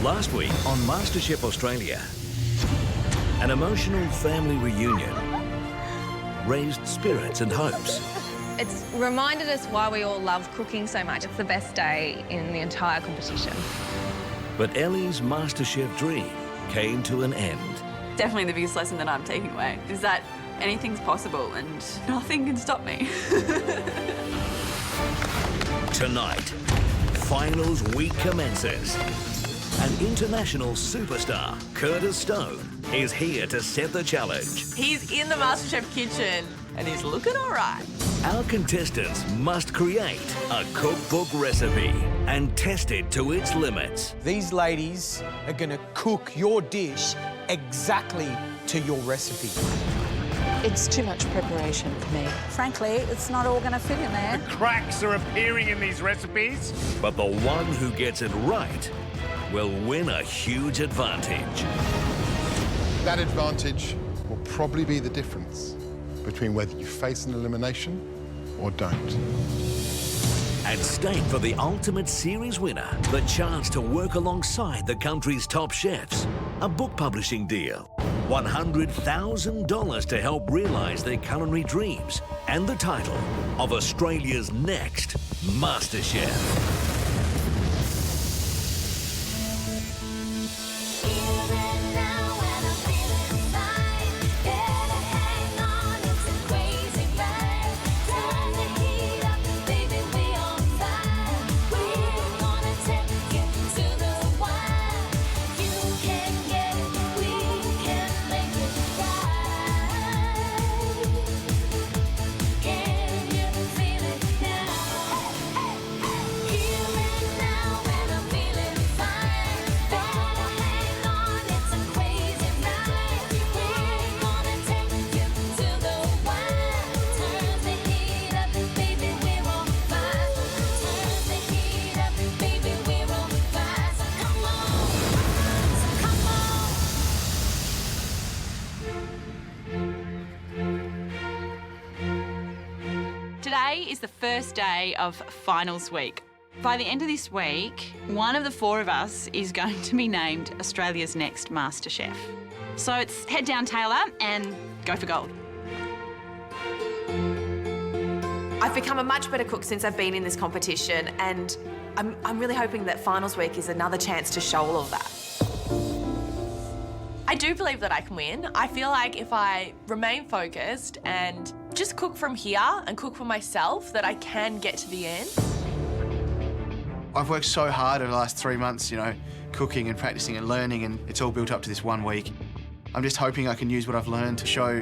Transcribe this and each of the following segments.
Last week on Masterchef Australia, an emotional family reunion raised spirits and hopes. It's reminded us why we all love cooking so much. It's the best day in the entire competition. But Ellie's Masterchef dream came to an end. Definitely the biggest lesson that I'm taking away is that anything's possible and nothing can stop me. Tonight, finals week commences. An international superstar, Curtis Stone, is here to set the challenge. He's in the MasterChef kitchen and he's looking all right. Our contestants must create a cookbook recipe and test it to its limits. These ladies are going to cook your dish exactly to your recipe. It's too much preparation for me. Frankly, it's not all going to fit in there. Cracks are appearing in these recipes. But the one who gets it right will win a huge advantage. That advantage will probably be the difference between whether you face an elimination or don't. At stake for the ultimate series winner, the chance to work alongside the country's top chefs, a book publishing deal, $100,000 to help realise their culinary dreams, and the title of Australia's next MasterChef. Today is the first day of finals week. By the end of this week, one of the four of us is going to be named Australia's next MasterChef. So it's head down, Taylor, and go for gold. I've become a much better cook since I've been in this competition, and I'm really hoping that finals week is another chance to show all of that. I do believe that I can win. I feel like if I remain focused and just cook from here and cook for myself, that I can get to the end. I've worked so hard over the last 3 months, you know, cooking and practicing and learning, and it's all built up to this 1 week. I'm just hoping I can use what I've learned to show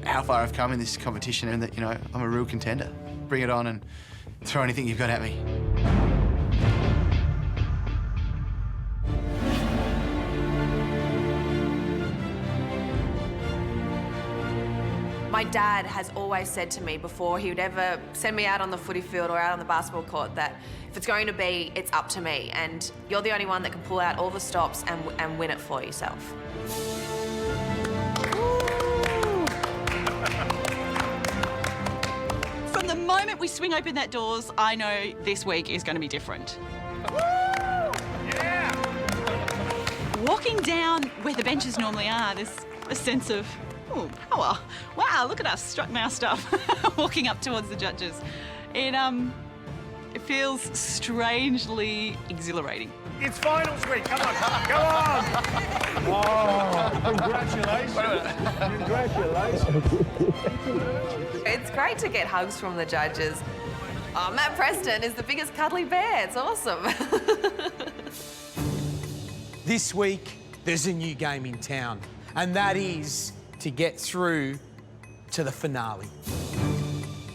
how far I've come in this competition and that, you know, I'm a real contender. Bring it on and throw anything you've got at me. My dad has always said to me before he would ever send me out on the footy field or out on the basketball court that if it's going to be, it's up to me, and you're the only one that can pull out all the stops and win it for yourself. From the moment we swing open that doors, I know this week is going to be different. Yeah! Walking down where the benches normally are, there's a sense of, oh, power. Wow, look at us strutting our stuff, walking up towards the judges. It feels strangely exhilarating. It's finals week. Come on, come on. Oh, congratulations. Congratulations. It's great to get hugs from the judges. Oh, Matt Preston is the biggest cuddly bear. It's awesome. This week, there's a new game in town, and that is to get through to the finale.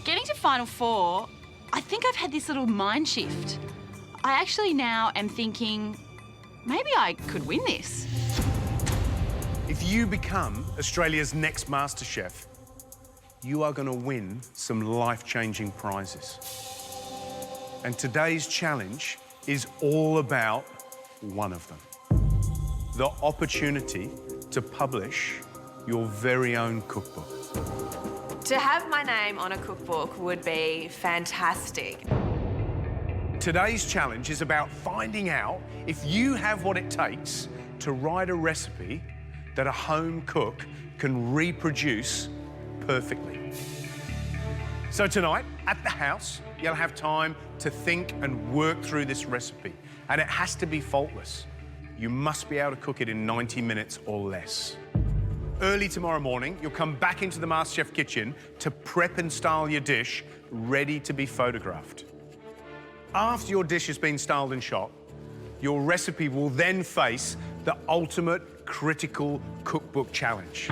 Getting to Final Four, I think I've had this little mind shift. I actually now am thinking, maybe I could win this. If you become Australia's next MasterChef, you are going to win some life-changing prizes. And today's challenge is all about one of them. The opportunity to publish your very own cookbook. To have my name on a cookbook would be fantastic. Today's challenge is about finding out if you have what it takes to write a recipe that a home cook can reproduce perfectly. So tonight, at the house, you'll have time to think and work through this recipe, and it has to be faultless. You must be able to cook it in 90 minutes or less. Early tomorrow morning, you'll come back into the MasterChef kitchen to prep and style your dish, ready to be photographed. After your dish has been styled and shot, your recipe will then face the ultimate critical cookbook challenge.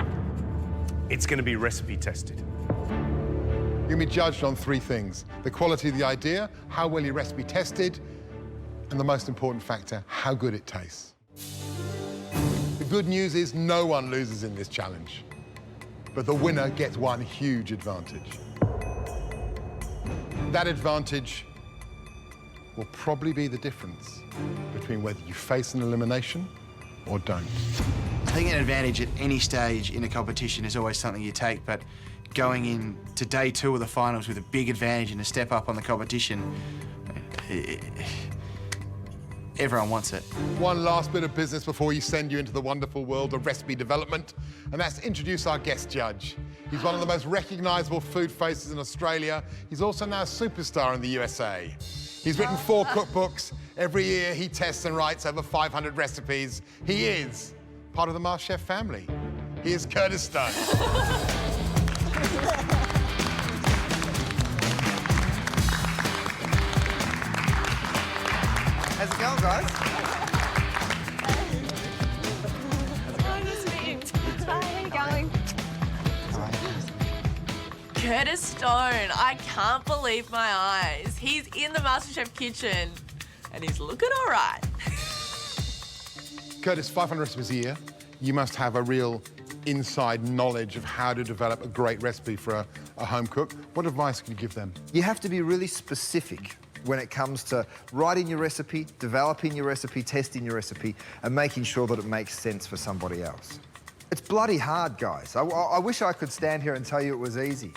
It's going to be recipe tested. You're going to be judged on 3 things: the quality of the idea, how well your recipe tested, and the most important factor, how good it tastes. The good news is no one loses in this challenge, but the winner gets one huge advantage. That advantage will probably be the difference between whether you face an elimination or don't. I think an advantage at any stage in a competition is always something you take, but going in to day 2 of the finals with a big advantage and a step up on the competition, everyone wants it. One last bit of business before we send you into the wonderful world of recipe development, and that's to introduce our guest judge. He's one of the most recognisable food faces in Australia. He's also now a superstar in the USA. He's written 4 cookbooks. Every year he tests and writes over 500 recipes. He is part of the MasterChef family. He is Curtis Stone. How's it going, guys? Hi, how you going? Curtis Stone, I can't believe my eyes. He's in the MasterChef kitchen and he's looking all right. Curtis, 500 recipes a year. You must have a real inside knowledge of how to develop a great recipe for a home cook. What advice can you give them? You have to be really specific when it comes to writing your recipe, developing your recipe, testing your recipe, and making sure that it makes sense for somebody else. It's bloody hard, guys. I wish I could stand here and tell you it was easy.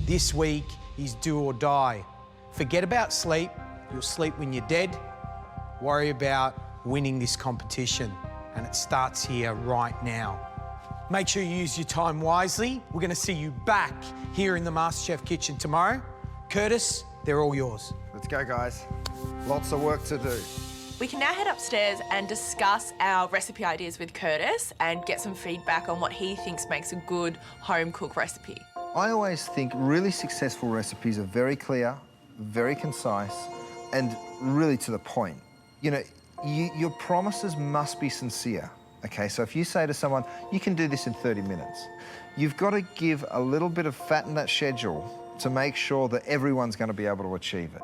This week is do or die. Forget about sleep. You'll sleep when you're dead. Worry about winning this competition, and it starts here right now. Make sure you use your time wisely. We're going to see you back here in the MasterChef kitchen tomorrow. Curtis, they're all yours. Let's go, guys. Lots of work to do. We can now head upstairs and discuss our recipe ideas with Curtis and get some feedback on what he thinks makes a good home cook recipe. I always think really successful recipes are very clear, very concise, and really to the point. You know, your promises must be sincere, okay? So if you say to someone, you can do this in 30 minutes, you've got to give a little bit of fat in that schedule to make sure that everyone's going to be able to achieve it.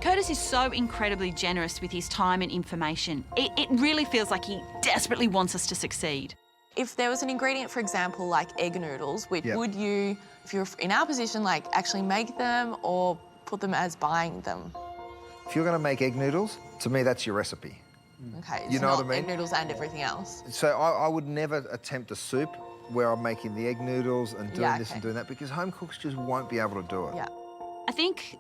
Curtis is so incredibly generous with his time and information. It really feels like he desperately wants us to succeed. If there was an ingredient, for example, like egg noodles, would you, if you're in our position, like actually make them or put them as buying them? If you're going to make egg noodles, to me, that's your recipe. Okay, You so know not what I mean? egg noodles and everything else. So I would never attempt a soup where I'm making the egg noodles and doing this and doing that, because home cooks just won't be able to do it. Yeah. I think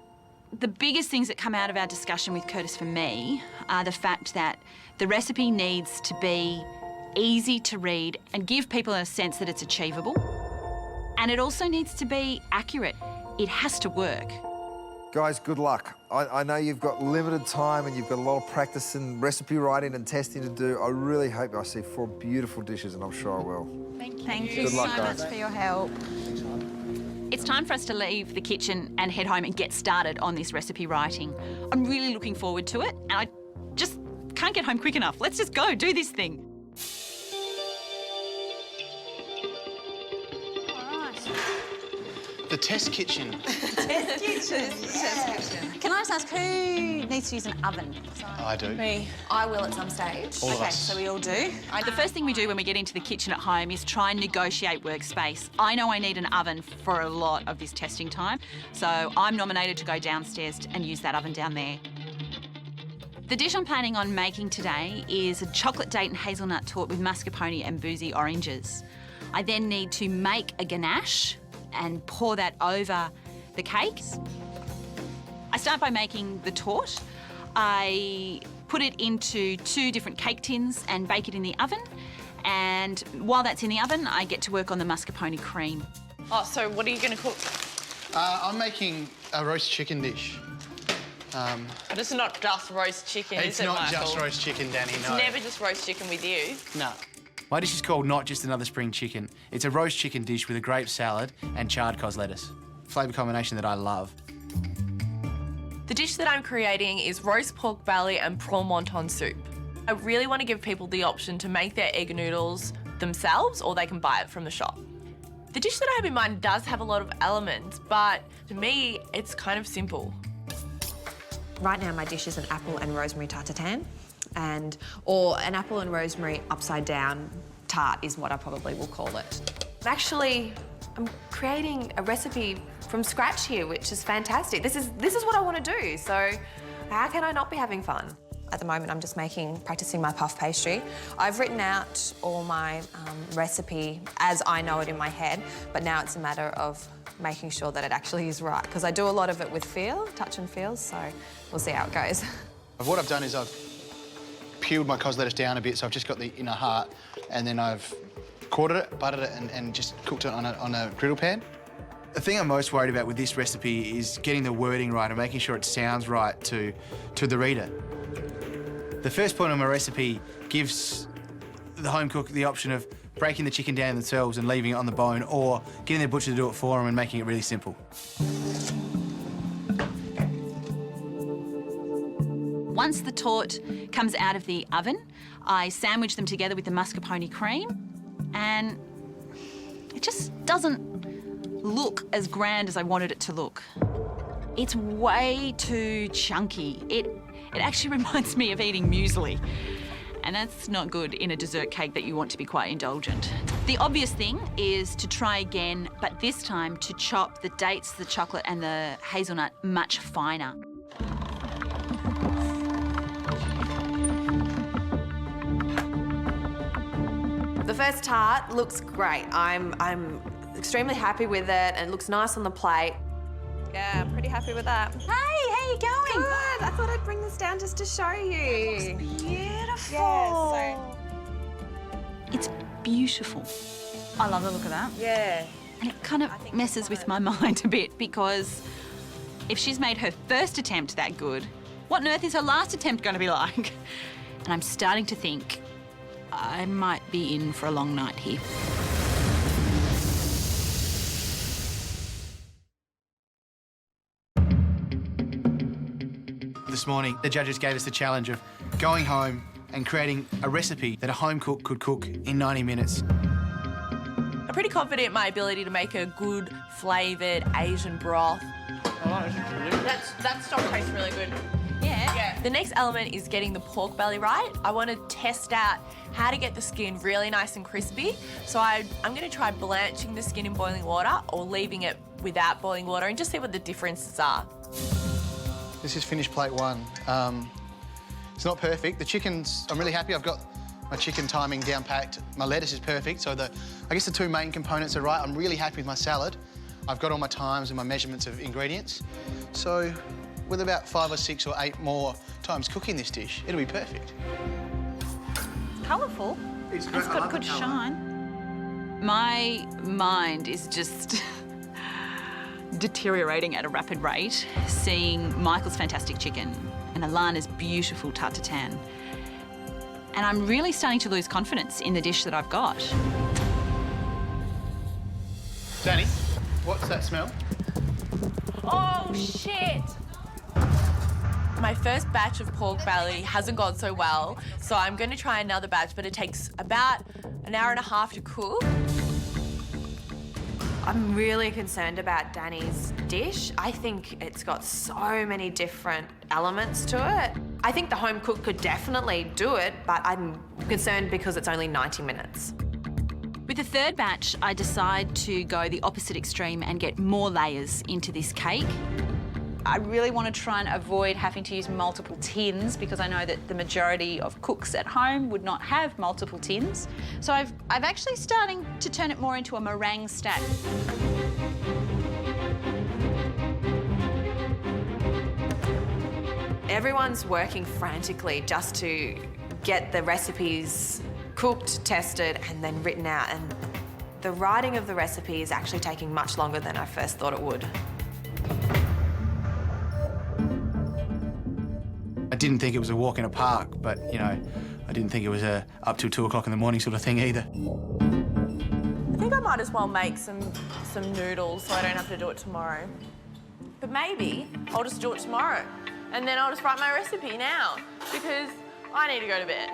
the biggest things that come out of our discussion with Curtis for me are the fact that the recipe needs to be easy to read and give people a sense that it's achievable. And it also needs to be accurate. It has to work. Guys, good luck. I know you've got limited time and you've got a lot of practice and recipe writing and testing to do. I really hope I see 4 beautiful dishes, and I'm sure I will. Thank you Good luck, so guys. much for your help. It's time for us to leave the kitchen and head home and get started on this recipe writing. I'm really looking forward to it, and I just can't get home quick enough. Let's just go do this thing. The test kitchen. Can I just ask, who needs to use an oven? I do. Me. I will at some stage. All of us. So we all do. The first thing we do when we get into the kitchen at home is try and negotiate workspace. I know I need an oven for a lot of this testing time, so I'm nominated to go downstairs and use that oven down there. The dish I'm planning on making today is a chocolate date and hazelnut torte with mascarpone and boozy oranges. I then need to make a ganache and pour that over the cakes. I start by making the torte. I put it into 2 different cake tins and bake it in the oven. And while that's in the oven, I get to work on the mascarpone cream. Oh, so what are you going to cook? I'm making a roast chicken dish. But it's not just roast chicken, is it, It's not Michael? just roast chicken, Danny, no. It's never just roast chicken with you. No. My dish is called Not Just Another Spring Chicken. It's a roast chicken dish with a grape salad and charred cos lettuce. Flavour combination that I love. The dish that I'm creating is roast pork belly and prawn wonton soup. I really want to give people the option to make their egg noodles themselves, or they can buy it from the shop. The dish that I have in mind does have a lot of elements, but to me, it's kind of simple. Right now, my dish is an apple and rosemary tartatan, or an apple and rosemary upside down tart is what I probably will call it. I'm creating a recipe from scratch here, which is fantastic. This is what I want to do, so how can I not be having fun? At the moment, I'm just practicing my puff pastry. I've written out all my recipe as I know it in my head, but now it's a matter of making sure that it actually is right, because I do a lot of it with feel, touch and feel, so we'll see how it goes. What I've done is I've peeled my cos lettuce down a bit, so I've just got the inner heart, and then I've quartered it, buttered it, and just cooked it on a griddle pan. The thing I'm most worried about with this recipe is getting the wording right and making sure it sounds right to the reader. The first point of my recipe gives the home cook the option of breaking the chicken down themselves and leaving it on the bone, or getting their butcher to do it for them and making it really simple. Once the torte comes out of the oven, I sandwich them together with the mascarpone cream, and it just doesn't look as grand as I wanted it to look. It's way too chunky. It actually reminds me of eating muesli, and that's not good in a dessert cake that you want to be quite indulgent. The obvious thing is to try again, but this time to chop the dates, the chocolate and the hazelnut much finer. The first tart looks great. I'm extremely happy with it, and it looks nice on the plate. Yeah, I'm pretty happy with that. Hey, how you going? Good. I thought I'd bring this down just to show you. It looks beautiful. Yeah, It's beautiful. I love the look of that. Yeah. And it kind of messes with my mind a bit, because if she's made her first attempt that good, what on earth is her last attempt going to be like? And I'm starting to think I might be in for a long night here. This morning, the judges gave us the challenge of going home and creating a recipe that a home cook could cook in 90 minutes. I'm pretty confident in my ability to make a good flavoured Asian broth. That stock tastes really good. Yeah. The next element is getting the pork belly right. I want to test out how to get the skin really nice and crispy. So I'm going to try blanching the skin in boiling water, or leaving it without boiling water, and just see what the differences are. This is finished plate 1. It's not perfect. The chicken's, I'm really happy. I've got my chicken timing down packed. My lettuce is perfect. So I guess the 2 main components are right. I'm really happy with my salad. I've got all my times and my measurements of ingredients. So with about 5 or 6 or 8 more times cooking this dish, it'll be perfect. Colourful. It's got good shine. My mind is just deteriorating at a rapid rate, seeing Michael's fantastic chicken and Alana's beautiful tartatan. And I'm really starting to lose confidence in the dish that I've got. Danny, what's that smell? Oh, shit! My first batch of pork belly hasn't gone so well, so I'm going to try another batch, but it takes about an hour and a half to cook. I'm really concerned about Danny's dish. I think it's got so many different elements to it. I think the home cook could definitely do it, but I'm concerned because it's only 90 minutes. With the third batch, I decide to go the opposite extreme and get more layers into this cake. I really want to try and avoid having to use multiple tins, because I know that the majority of cooks at home would not have multiple tins. So I've actually starting to turn it more into a meringue stack. Everyone's working frantically just to get the recipes cooked, tested, and then written out. And the writing of the recipe is actually taking much longer than I first thought it would. I didn't think it was a walk in a park, but, you know, I didn't think it was a up till 2 o'clock in the morning sort of thing either. I think I might as well make some noodles so I don't have to do it tomorrow. But maybe I'll just do it tomorrow. And then I'll just write my recipe now because I need to go to bed.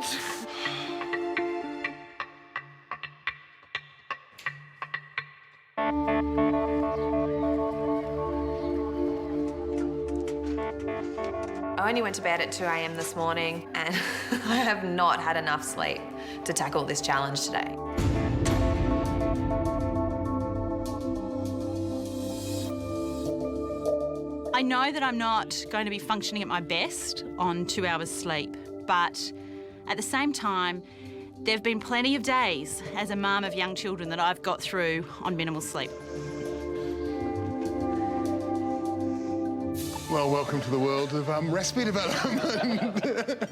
I only went to bed at 2 a.m. this morning and I have not had enough sleep to tackle this challenge today. I know that I'm not going to be functioning at my best on 2 hours sleep, but at the same time, there have been plenty of days as a mum of young children that I've got through on minimal sleep. Well, welcome to the world of recipe development.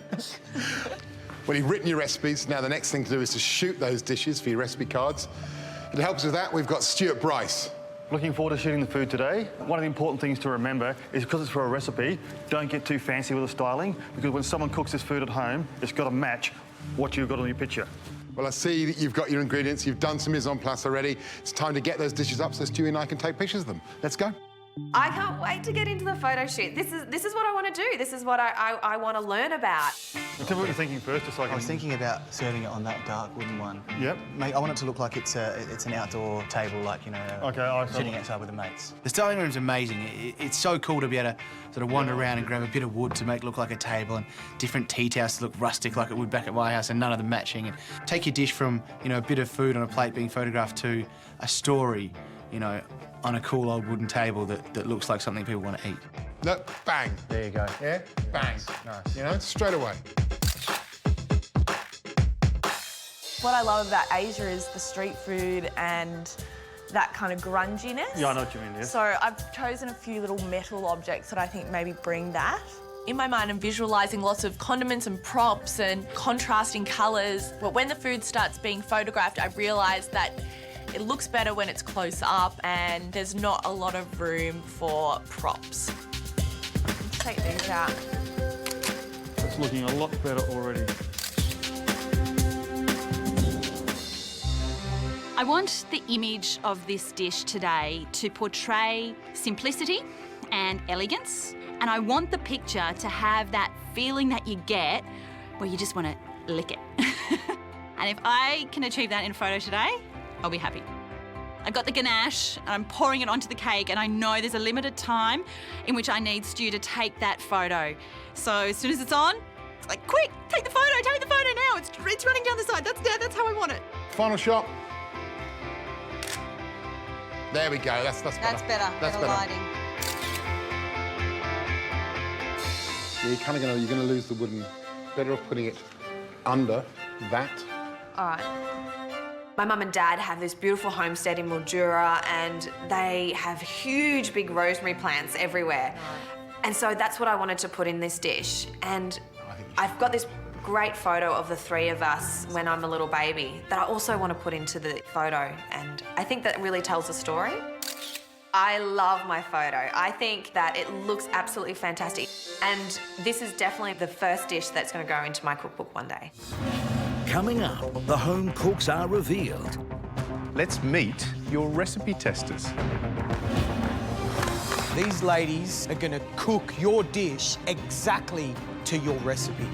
Well, you've written your recipes. Now the next thing to do is to shoot those dishes for your recipe cards. And to help us with that, we've got Stuart Bryce. Looking forward to shooting the food today. One of the important things to remember is because it's for a recipe, don't get too fancy with the styling, because when someone cooks this food at home, it's got to match what you've got on your picture. Well, I see that you've got your ingredients, you've done some mise en place already. It's time to get those dishes up so Stewie and I can take pictures of them. Let's go. I can't wait to get into the photo shoot. This is what I want to do. This is what I want to learn about. Tell me what you're thinking first, just so I was thinking about serving it on that dark wooden one. Yep. Mate, I want it to look like it's an outdoor table, like, you know, okay, sitting outside with the mates. The styling room's amazing. It's so cool to be able to sort of wander around and grab a bit of wood to make it look like a table and different tea towels to look rustic like it would back at my house and none of them matching. And take your dish from, you know, a bit of food on a plate being photographed to a story, you know, on a cool old wooden table that looks like something people want to eat. Look, bang. There you go. Yeah, bang. Nice. You know, straight away. What I love about Asia is the street food and that kind of grunginess. Yeah, I know what you mean, yeah. So I've chosen a few little metal objects that I think maybe bring that. In my mind, I'm visualising lots of condiments and props and contrasting colours. But when the food starts being photographed, I realise that it looks better when it's close up and there's not a lot of room for props. Let's take these out. It's looking a lot better already. I want the image of this dish today to portray simplicity and elegance, and I want the picture to have that feeling that you get where you just want to lick it. And if I can achieve that in a photo today, I'll be happy. I've got the ganache and I'm pouring it onto the cake, and I know there's a limited time in which I need Stu to take that photo. So as soon as it's on, it's like, quick, take the photo now. It's running down the side. That's how I want it. Final shot. There we go. That's better. That's better. That's better better. lighting. Yeah, you're gonna lose the wooden. Better off putting it under that. All right. My mum and dad have this beautiful homestead in Mildura and they have huge big rosemary plants everywhere. And so that's what I wanted to put in this dish. And I've got this great photo of the three of us when I'm a little baby that I also want to put into the photo, and I think that really tells a story. I love my photo. I think that it looks absolutely fantastic. And this is definitely the first dish that's going to go into my cookbook one day. Coming up, the home cooks are revealed. Let's meet your recipe testers. These ladies are going to cook your dish exactly to your recipe.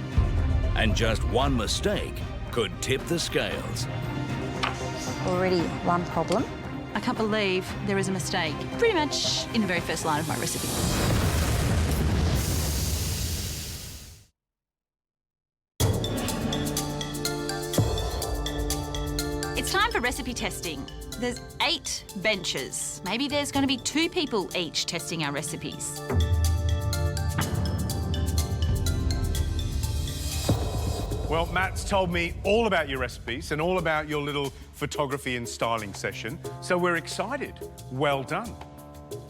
And just one mistake could tip the scales. Already one problem. I can't believe there is a mistake pretty much in the very first line of my recipe. It's time for recipe testing. There's 8 benches. Maybe there's going to be 2 people each testing our recipes. Well, Matt's told me all about your recipes and all about your little photography and styling session, so we're excited. Well done.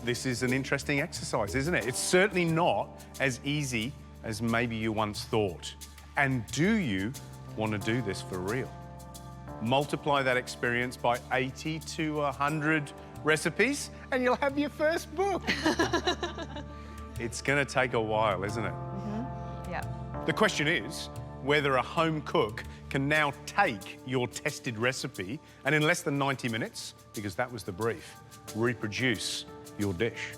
This is an interesting exercise, isn't it? It's certainly not as easy as maybe you once thought? And do you want to do this for real? Multiply that experience by 80 to 100 recipes and you'll have your first book. It's going to take a while, isn't it? Yeah. The question is whether a home cook can now take your tested recipe and in less than 90 minutes, because that was the brief, reproduce your dish.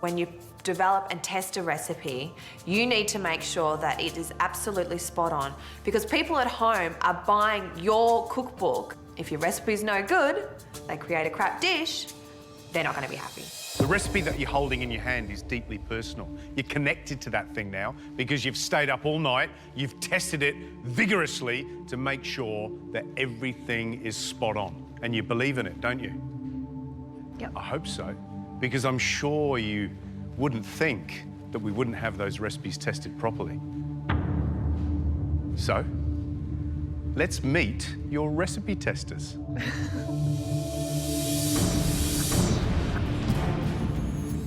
When you develop and test a recipe, you need to make sure that it is absolutely spot on, because people at home are buying your cookbook. If your recipe's no good, they create a crap dish, they're not going to be happy. The recipe that you're holding in your hand is deeply personal. You're connected to that thing now because you've stayed up all night, you've tested it vigorously to make sure that everything is spot on. And you believe in it, don't you? Yep. I hope so, because I'm sure you wouldn't think that we wouldn't have those recipes tested properly. So, let's meet your recipe testers.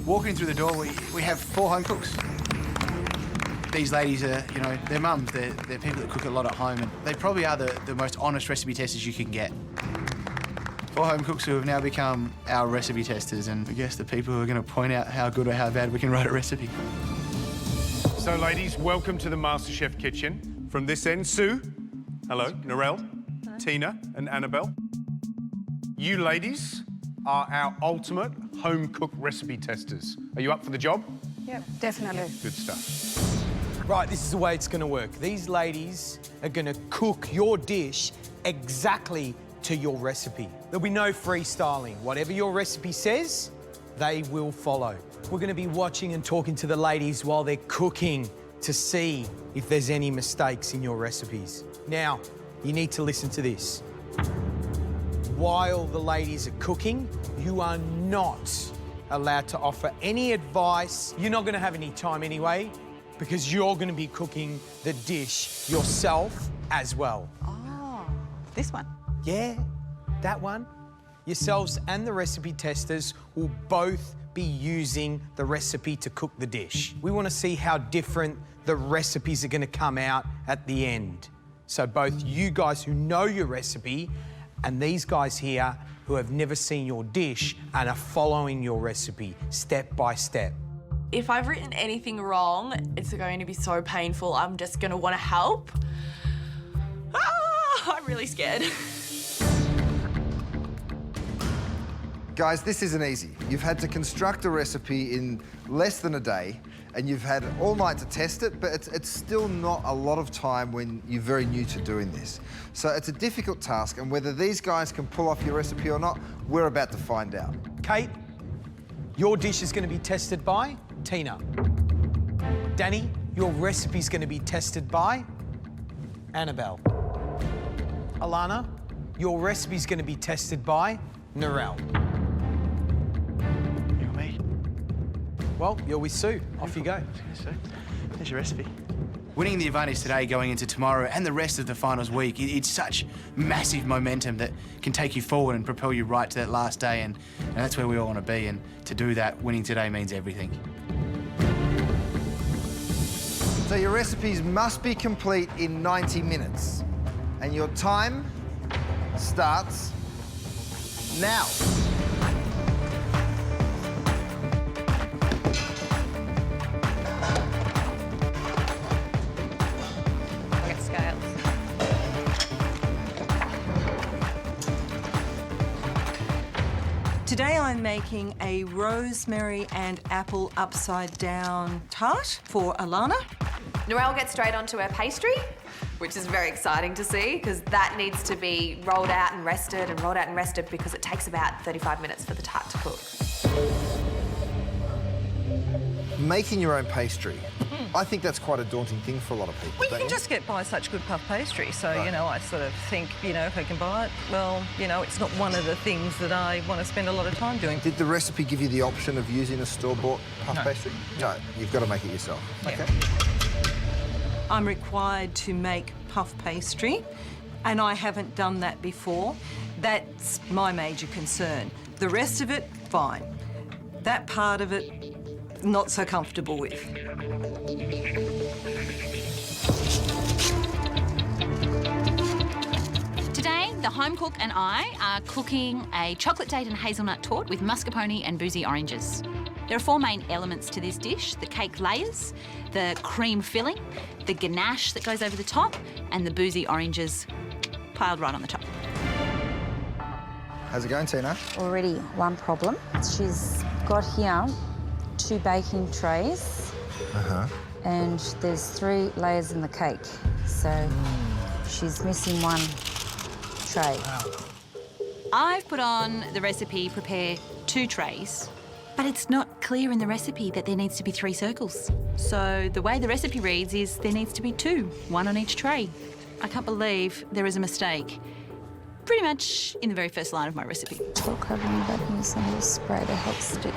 Walking through the door, we have 4 home cooks. These ladies are, you know, they're mums, they're people that cook a lot at home, and they probably are the most honest recipe testers you can get. 4 home cooks who have now become our recipe testers, and I guess the people who are going to point out how good or how bad we can write a recipe. So, ladies, welcome to the Masterchef kitchen. From this end, Sue. Hello. Narelle. Hello. Tina and Annabelle. You ladies are our ultimate home cook recipe testers. Are you up for the job? Yep, definitely. Good stuff. Right, this is the way it's going to work. These ladies are going to cook your dish exactly to your recipe. There'll be no freestyling. Whatever your recipe says, they will follow. We're going to be watching and talking to the ladies while they're cooking to see if there's any mistakes in your recipes. Now, you need to listen to this. While the ladies are cooking, you are not allowed to offer any advice. You're not going to have any time anyway, because you're going to be cooking the dish yourself as well. Oh, this one. Yeah, that one. Yourselves and the recipe testers will both be using the recipe to cook the dish. We want to see how different the recipes are going to come out at the end. So both you guys who know your recipe and these guys here who have never seen your dish and are following your recipe step by step. If I've written anything wrong, it's going to be so painful. I'm just going to want to help. I'm really scared. Guys, this isn't easy. You've had to construct a recipe in less than a day, and you've had all night to test it, but it's still not a lot of time when you're very new to doing this. So it's a difficult task, and whether these guys can pull off your recipe or not, we're about to find out. Kate, your dish is going to be tested by Tina. Danny, your recipe is going to be tested by Annabelle. Alana, your recipe is going to be tested by Narelle. You me? Well, you're with Sue. Off you go. Sue, there's your recipe. Winning the advantage today going into tomorrow and the rest of the finals week, it's such massive momentum that can take you forward and propel you right to that last day, and that's where we all want to be, and to do that, winning today means everything. So your recipes must be complete in 90 minutes. And your time starts now. Get scales. Today I'm making a rosemary and apple upside down tart for Alana. Narelle gets straight onto her pastry, which is very exciting to see, because that needs to be rolled out and rested and rolled out and rested, because it takes about 35 minutes for the tart to cook. Making your own pastry. I think that's quite a daunting thing for a lot of people. Well, you can just get by such good puff pastry, so, you know, I sort of think, you know, if I can buy it, well, you know, it's not one of the things that I want to spend a lot of time doing. Did the recipe give you the option of using a store-bought puff pastry? No, you've got to make it yourself. Yeah. Okay. I'm required to make puff pastry, and I haven't done that before. That's my major concern. The rest of it, fine. That part of it, not so comfortable with. Today, the home cook and I are cooking a chocolate date and hazelnut torte with mascarpone and boozy oranges. There are 4 main elements to this dish: the cake layers, the cream filling, the ganache that goes over the top, and the boozy oranges piled right on the top. How's it going, Tina? Already one problem. She's got here 2 baking trays. And there's 3 layers in the cake. So she's missing 1 tray. I've put on the recipe, prepare 2 trays, but it's not clear in the recipe that there needs to be 3 circles. So the way the recipe reads is there needs to be 2, 1 on each tray. I can't believe there is a mistake pretty much in the very first line of my recipe. Talk covering back and use some of the spray to help stick.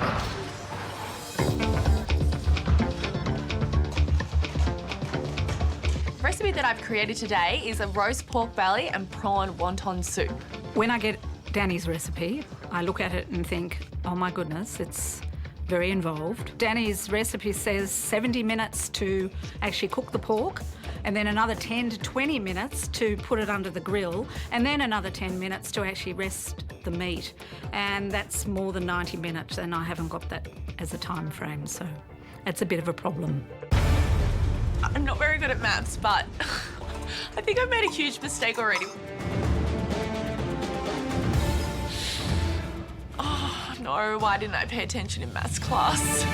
The recipe that I've created today is a roast pork belly and prawn wonton soup. When I get Danny's recipe, I look at it and think, oh my goodness, it's very involved. Danny's recipe says 70 minutes to actually cook the pork, and then another 10 to 20 minutes to put it under the grill, and then another 10 minutes to actually rest the meat. And that's more than 90 minutes, and I haven't got that as a time frame, so it's a bit of a problem. I'm not very good at maths, but I think I've made a huge mistake already. Oh, no, why didn't I pay attention in maths class?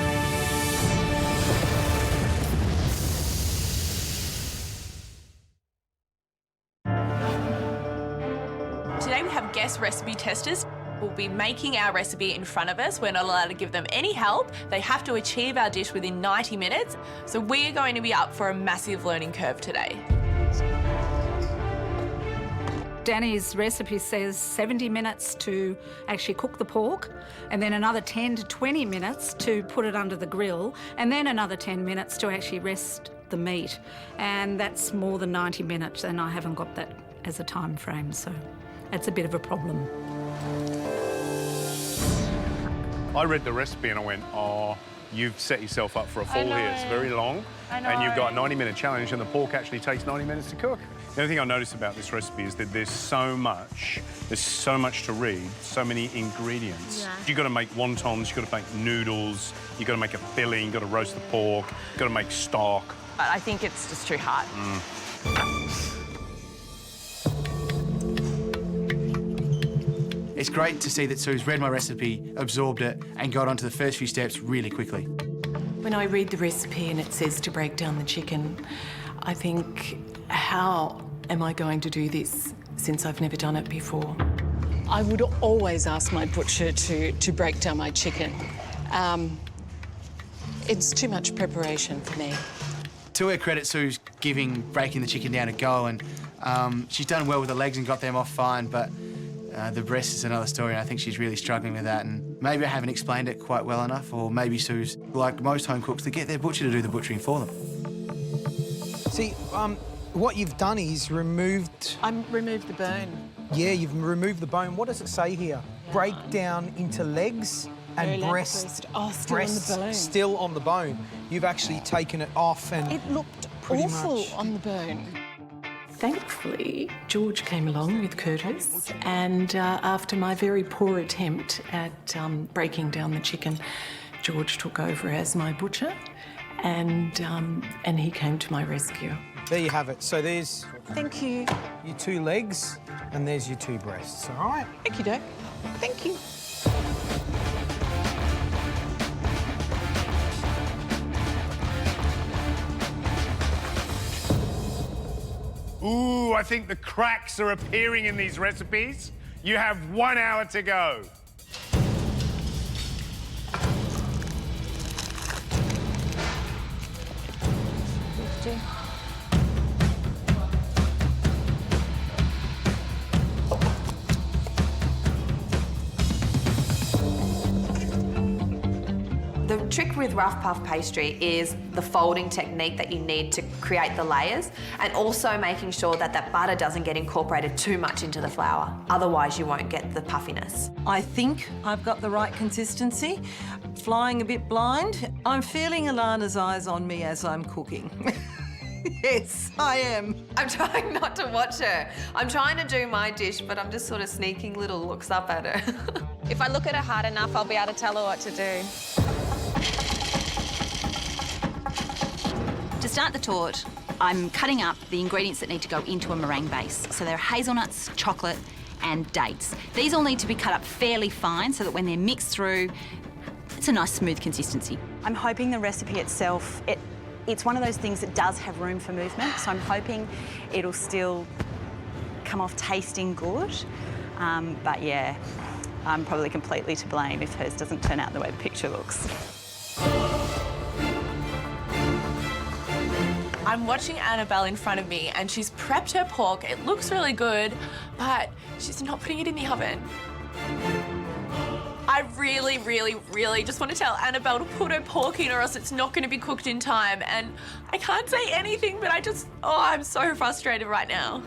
Today we have guest recipe testers. We'll be making our recipe in front of us. We're not allowed to give them any help. They have to achieve our dish within 90 minutes. So we're going to be up for a massive learning curve today. Danny's recipe says 70 minutes to actually cook the pork, and then another 10 to 20 minutes to put it under the grill, and then another 10 minutes to actually rest the meat. And that's more than 90 minutes, and I haven't got that as a time frame, so it's a bit of a problem. I read the recipe and I went, oh, you've set yourself up for a fall here. It's very long. I know. And you've got a 90-minute challenge and the pork actually takes 90 minutes to cook. The only thing I noticed about this recipe is that there's so much to read, so many ingredients. Yeah. You've got to make wontons, you've got to make noodles, you've got to make a filling, you've got to roast the pork, you've got to make stock. I think it's just too hard. It's great to see that Sue's read my recipe, absorbed it, and got onto the first few steps really quickly. When I read the recipe and it says to break down the chicken, I think, how am I going to do this since I've never done it before? I would always ask my butcher to break down my chicken. It's too much preparation for me. To her credit, Sue's giving breaking the chicken down a go, and she's done well with the legs and got them off fine, but the breast is another story, and I think she's really struggling with that. And maybe I haven't explained it quite well enough, or maybe Sue's, like most home cooks, to get their butcher to do the butchering for them. See, what you've done is removed... removed the bone. Yeah, you've removed the bone. What does it say here? Break down into legs and breast. Oh, still on the bone. Still on the bone. You've actually taken it off and... It looked pretty awful much on the bone. Thankfully, George came along with Curtis, and after my very poor attempt at breaking down the chicken, George took over as my butcher, and he came to my rescue. There you have it. So there's... Thank you. Your 2 legs, and there's your 2 breasts, all right? Thank you, Doc. Thank you. Ooh, I think the cracks are appearing in these recipes. You have 1 hour to go. The trick with rough puff pastry is the folding technique that you need to create the layers, and also making sure that that butter doesn't get incorporated too much into the flour. Otherwise, you won't get the puffiness. I think I've got the right consistency. Flying a bit blind. I'm feeling Alana's eyes on me as I'm cooking. Yes, I am. I'm trying not to watch her. I'm trying to do my dish, but I'm just sort of sneaking little looks up at her. If I look at her hard enough, I'll be able to tell her what to do. To start the torte, I'm cutting up the ingredients that need to go into a meringue base. So there are hazelnuts, chocolate, and dates. These all need to be cut up fairly fine so that when they're mixed through, it's a nice smooth consistency. I'm hoping the recipe itself, it's one of those things that does have room for movement, so I'm hoping it'll still come off tasting good. But yeah, I'm probably completely to blame if hers doesn't turn out the way the picture looks. I'm watching Annabelle in front of me and she's prepped her pork. It looks really good, but she's not putting it in the oven. I really, really, really just want to tell Annabelle to put her pork in or else it's not going to be cooked in time. And I can't say anything, but I'm so frustrated right now.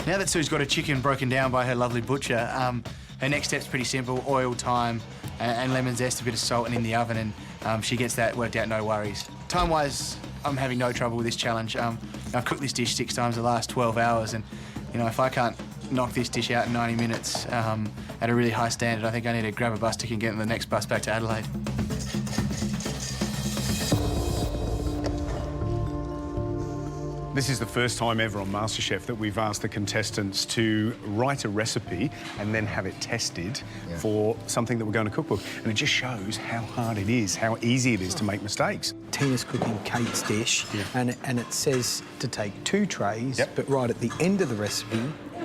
Now that Sue's got her chicken broken down by her lovely butcher, her next step's pretty simple: oil, thyme, and lemon zest, a bit of salt, and in the oven, and she gets that worked out, no worries. Time-wise, I'm having no trouble with this challenge. I've cooked this dish 6 times the last 12 hours, and you know, if I can't knock this dish out in 90 minutes at a really high standard, I think I need to grab a bus ticket and get on the next bus back to Adelaide. This is the first time ever on MasterChef that we've asked the contestants to write a recipe and then have it tested for something that we're going to cookbook. And it just shows how hard it is, how easy it is to make mistakes. Tina's cooking Kate's dish, and it says to take 2 trays, but right at the end of the recipe,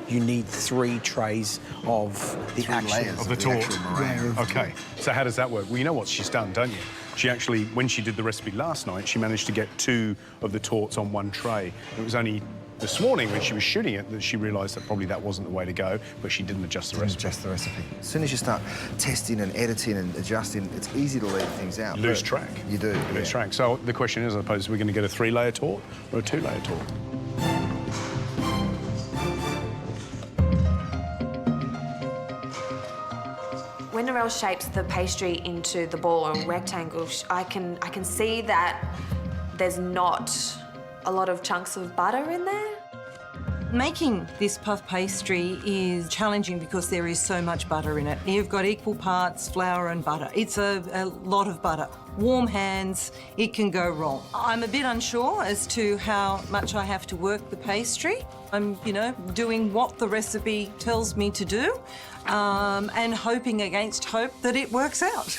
you need 3 trays of the actual... Of the torte. OK, so how does that work? Well, you know what she's done, don't you? She actually, when she did the recipe last night, she managed to get 2 of the tortes on 1 tray. It was only this morning when she was shooting it that she realised that probably that wasn't the way to go, but she didn't adjust the recipe. As soon as you start testing and editing and adjusting, it's easy to leave things out. You lose track. You do. You lose track. So the question is, I suppose, we're going to get a 3-layer torte or a 2-layer torte? When Narelle shapes the pastry into the ball or rectangle, I can see that there's not a lot of chunks of butter in there. Making this puff pastry is challenging because there is so much butter in it. You've got equal parts flour and butter. It's a lot of butter. Warm hands, it can go wrong. I'm a bit unsure as to how much I have to work the pastry. I'm, you know, doing what the recipe tells me to do and hoping against hope that it works out.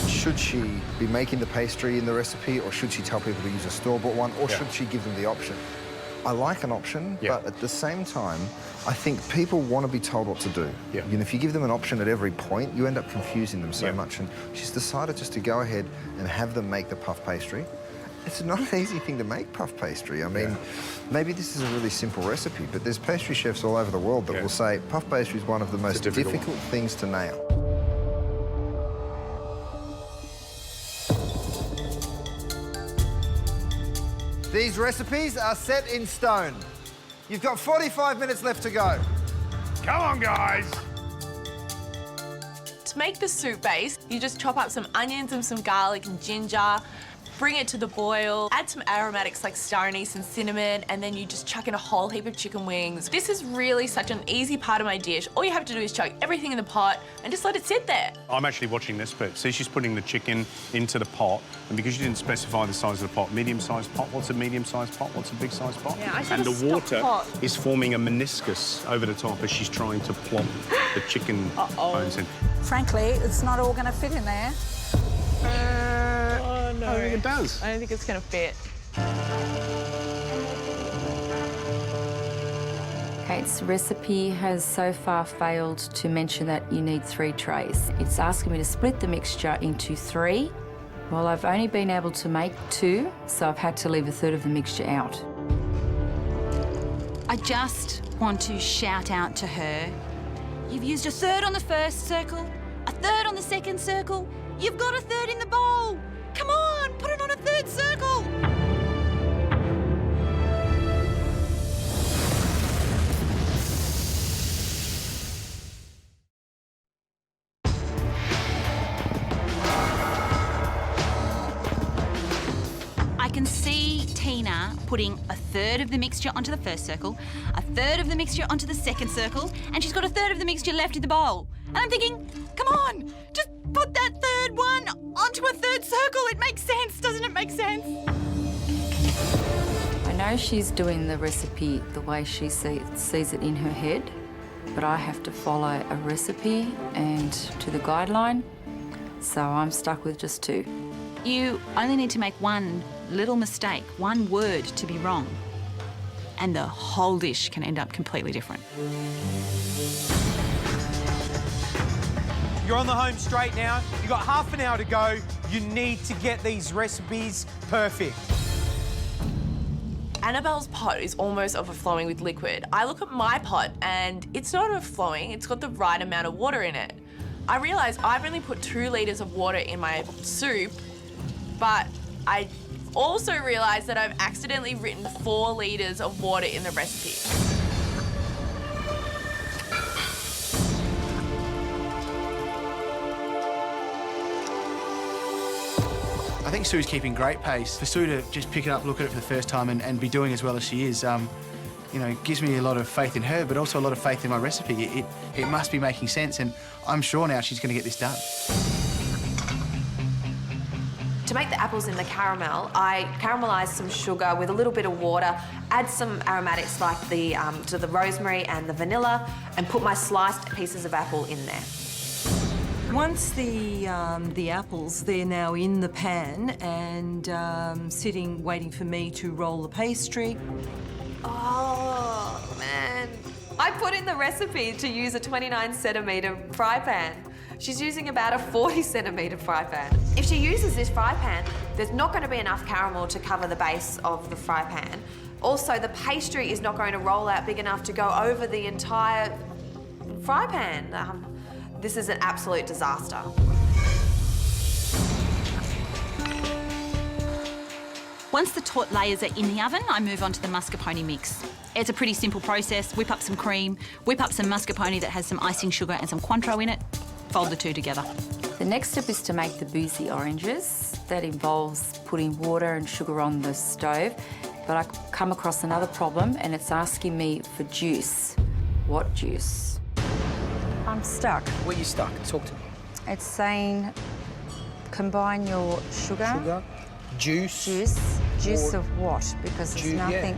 Should she be making the pastry in the recipe, or should she tell people to use a store-bought one, or should she give them the option? I like an option, but at the same time, I think people want to be told what to do. You know, if you give them an option at every point, you end up confusing them so much. And she's decided just to go ahead and have them make the puff pastry. It's not an easy thing to make, puff pastry. I mean, maybe this is a really simple recipe, but there's pastry chefs all over the world that will say puff pastry is one of the most difficult things to nail. These recipes are set in stone. You've got 45 minutes left to go. Come on, guys. To make the soup base, you just chop up some onions and some garlic and ginger, bring it to the boil, add some aromatics like star anise and cinnamon, and then you just chuck in a whole heap of chicken wings. This is really such an easy part of my dish. All you have to do is chuck everything in the pot and just let it sit there. I'm actually watching this bit. See, she's putting the chicken into the pot, and because you didn't specify the size of the pot, medium-sized pot, what's a medium-sized pot, what's a big-sized pot? Yeah, I said and a the water pot. is forming a meniscus over the top as she's trying to plop the chicken bones in. Frankly, it's not all going to fit in there. Oh, no. I think it does. I don't think it's going to fit. Kate's recipe has so far failed to mention that you need 3 trays. It's asking me to split the mixture into 3. Well, I've only been able to make 2, so I've had to leave a third of the mixture out. I just want to shout out to her, you've used a third on the first circle, a third on the second circle, you've got a third in the bowl. Come on, put it on a third circle. I can see Tina putting a third of the mixture onto the first circle, a third of the mixture onto the second circle, and she's got a third of the mixture left in the bowl. And I'm thinking, come on, just put that third one onto a third circle. It makes sense, doesn't it make sense? I know she's doing the recipe the way she sees it in her head, but I have to follow a recipe and to the guideline, so I'm stuck with just 2. You only need to make one little mistake, one word to be wrong, and the whole dish can end up completely different. You're on the home straight now. You've got half an hour to go. You need to get these recipes perfect. Annabelle's pot is almost overflowing with liquid. I look at my pot and it's not overflowing, it's got the right amount of water in it. I realise I've only put 2 litres of water in my soup, but I also realised that I've accidentally written 4 litres of water in the recipe. I think Sue's keeping great pace. For Sue to just pick it up, look at it for the first time and be doing as well as she is, you know, gives me a lot of faith in her, but also a lot of faith in my recipe. It must be making sense, and I'm sure now she's going to get this done. To make the apples in the caramel, I caramelise some sugar with a little bit of water, add some aromatics like the rosemary and the vanilla, and put my sliced pieces of apple in there. Once the apples, they're now in the pan and sitting, waiting for me to roll the pastry. Oh, man. I put in the recipe to use a 29-centimetre fry pan. She's using about a 40-centimetre fry pan. If she uses this fry pan, there's not going to be enough caramel to cover the base of the fry pan. Also, the pastry is not going to roll out big enough to go over the entire fry pan. This is an absolute disaster. Once the taut layers are in the oven, I move on to the mascarpone mix. It's a pretty simple process. Whip up some cream, whip up some mascarpone that has some icing sugar and some Cointreau in it, fold the 2 together. The next step is to make the boozy oranges. That involves putting water and sugar on the stove, but I come across another problem and it's asking me for juice. What juice? I'm stuck. Where you stuck? Talk to me. It's saying combine your sugar. Juice. Juice of what? Because there's nothing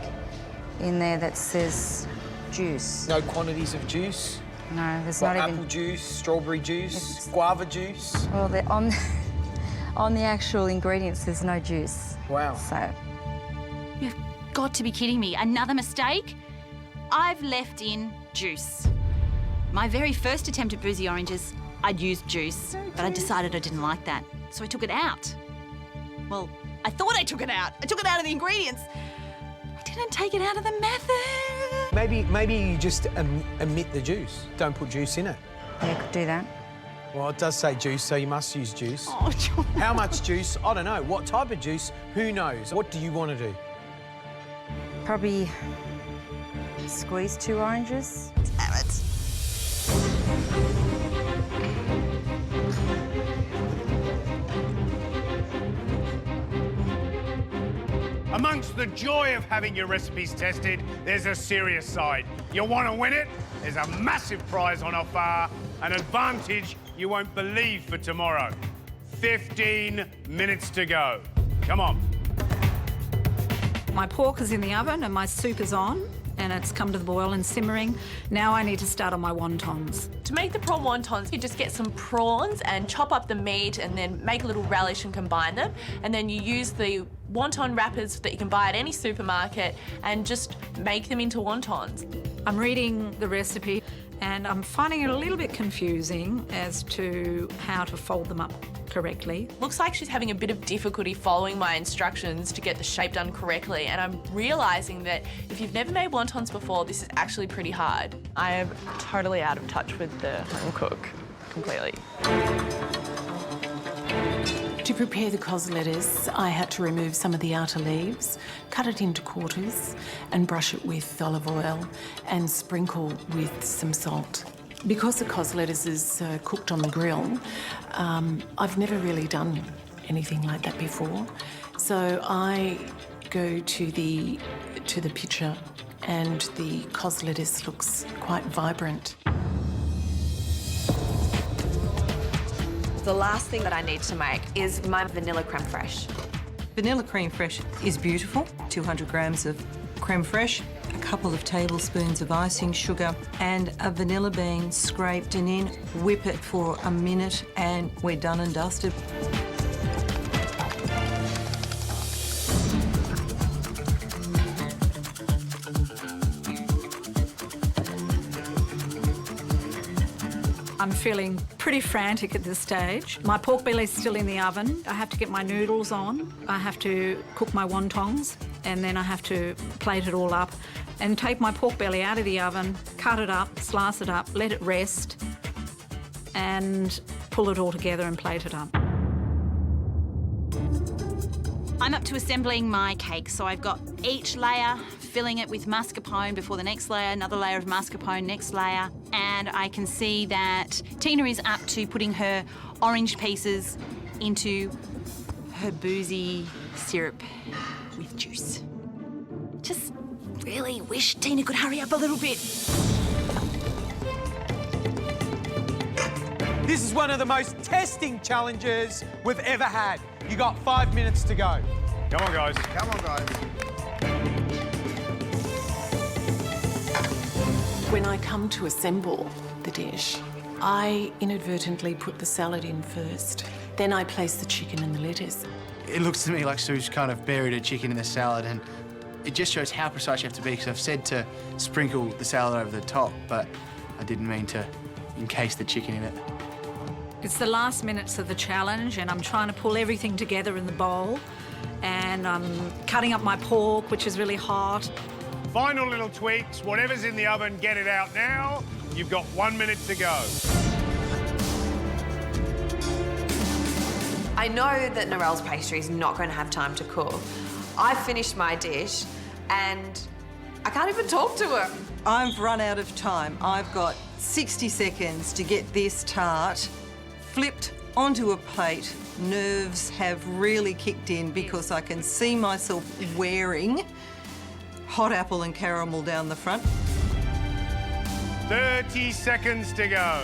in there that says juice. No quantities of juice? No, there's not even... apple juice, strawberry juice, guava juice? Well, on the actual ingredients, there's no juice. Wow. So... You've got to be kidding me. Another mistake? I've left in juice. My very first attempt at boozy oranges, I'd used juice, but I decided I didn't like that, so I took it out. Well, I thought I took it out. I took it out of the ingredients. I didn't take it out of the method. Maybe you just omit the juice. Don't put juice in it. Yeah, could do that. Well, it does say juice, so you must use juice. Oh, John. How much juice? I don't know. What type of juice? Who knows? What do you want to do? Probably squeeze 2 oranges. Damn it. Amongst the joy of having your recipes tested, there's a serious side. You want to win it? There's a massive prize on offer, an advantage you won't believe for tomorrow. 15 minutes to go. Come on. My pork is in the oven and my soup is on and it's come to the boil and simmering. Now I need to start on my wontons. To make the prawn wontons, you just get some prawns and chop up the meat and then make a little relish and combine them. And then you use the wonton wrappers that you can buy at any supermarket and just make them into wontons. I'm reading the recipe and I'm finding it a little bit confusing as to how to fold them up correctly. Looks like she's having a bit of difficulty following my instructions to get the shape done correctly, and I'm realising that if you've never made wontons before, this is actually pretty hard. I am totally out of touch with the home cook, completely. To prepare the cos lettuce, I had to remove some of the outer leaves, cut it into quarters and brush it with olive oil and sprinkle with some salt. Because the cos lettuce is cooked on the grill, I've never really done anything like that before. So I go to the pitcher and the cos lettuce looks quite vibrant. The last thing that I need to make is my vanilla creme fraiche. Vanilla creme fraiche is beautiful. 200 grams of creme fraiche, a couple of tablespoons of icing sugar and a vanilla bean scraped, and then whip it for a minute and we're done and dusted. I'm feeling pretty frantic at this stage. My pork belly's still in the oven. I have to get my noodles on. I have to cook my wontons, and then I have to plate it all up and take my pork belly out of the oven, cut it up, slice it up, let it rest, and pull it all together and plate it up. I'm up to assembling my cake, so I've got each layer, filling it with mascarpone before the next layer, another layer of mascarpone, next layer, and I can see that Tina is up to putting her orange pieces into her boozy syrup with juice. Just really wish Tina could hurry up a little bit. This is one of the most testing challenges we've ever had. You got 5 minutes to go. Come on, guys. Come on, guys. When I come to assemble the dish, I inadvertently put the salad in first. Then I place the chicken and the lettuce. It looks to me like Sue's kind of buried her chicken in the salad, and it just shows how precise you have to be, because I've said to sprinkle the salad over the top, but I didn't mean to encase the chicken in it. It's the last minutes of the challenge, and I'm trying to pull everything together in the bowl, and I'm cutting up my pork, which is really hot. Final little tweaks. Whatever's in the oven, get it out now. You've got 1 minute to go. I know that Narelle's pastry is not going to have time to cook. I finished my dish and I can't even talk to her. I've run out of time. I've got 60 seconds to get this tart flipped onto a plate. Nerves have really kicked in because I can see myself wearing hot apple and caramel down the front. 30 seconds to go.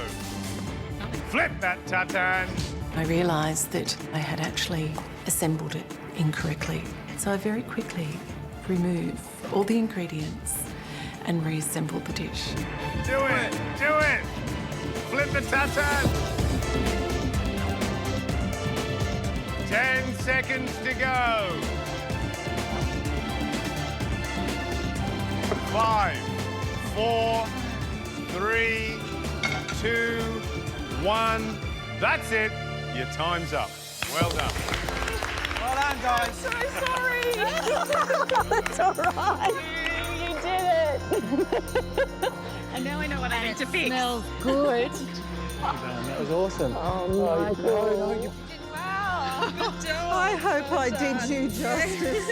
Flip that tartan. I realised that I had actually assembled it incorrectly. So I very quickly remove all the ingredients and reassemble the dish. Do it, do it. Flip the tartan. 10 seconds to go. 5, 4, 3, 2, 1. That's it. Your time's up. Well done. Well done, guys. I'm so sorry. That's all right. You did it. And now I know what I need to fix. Smells good. That was awesome. Oh my God. I hope I did you justice.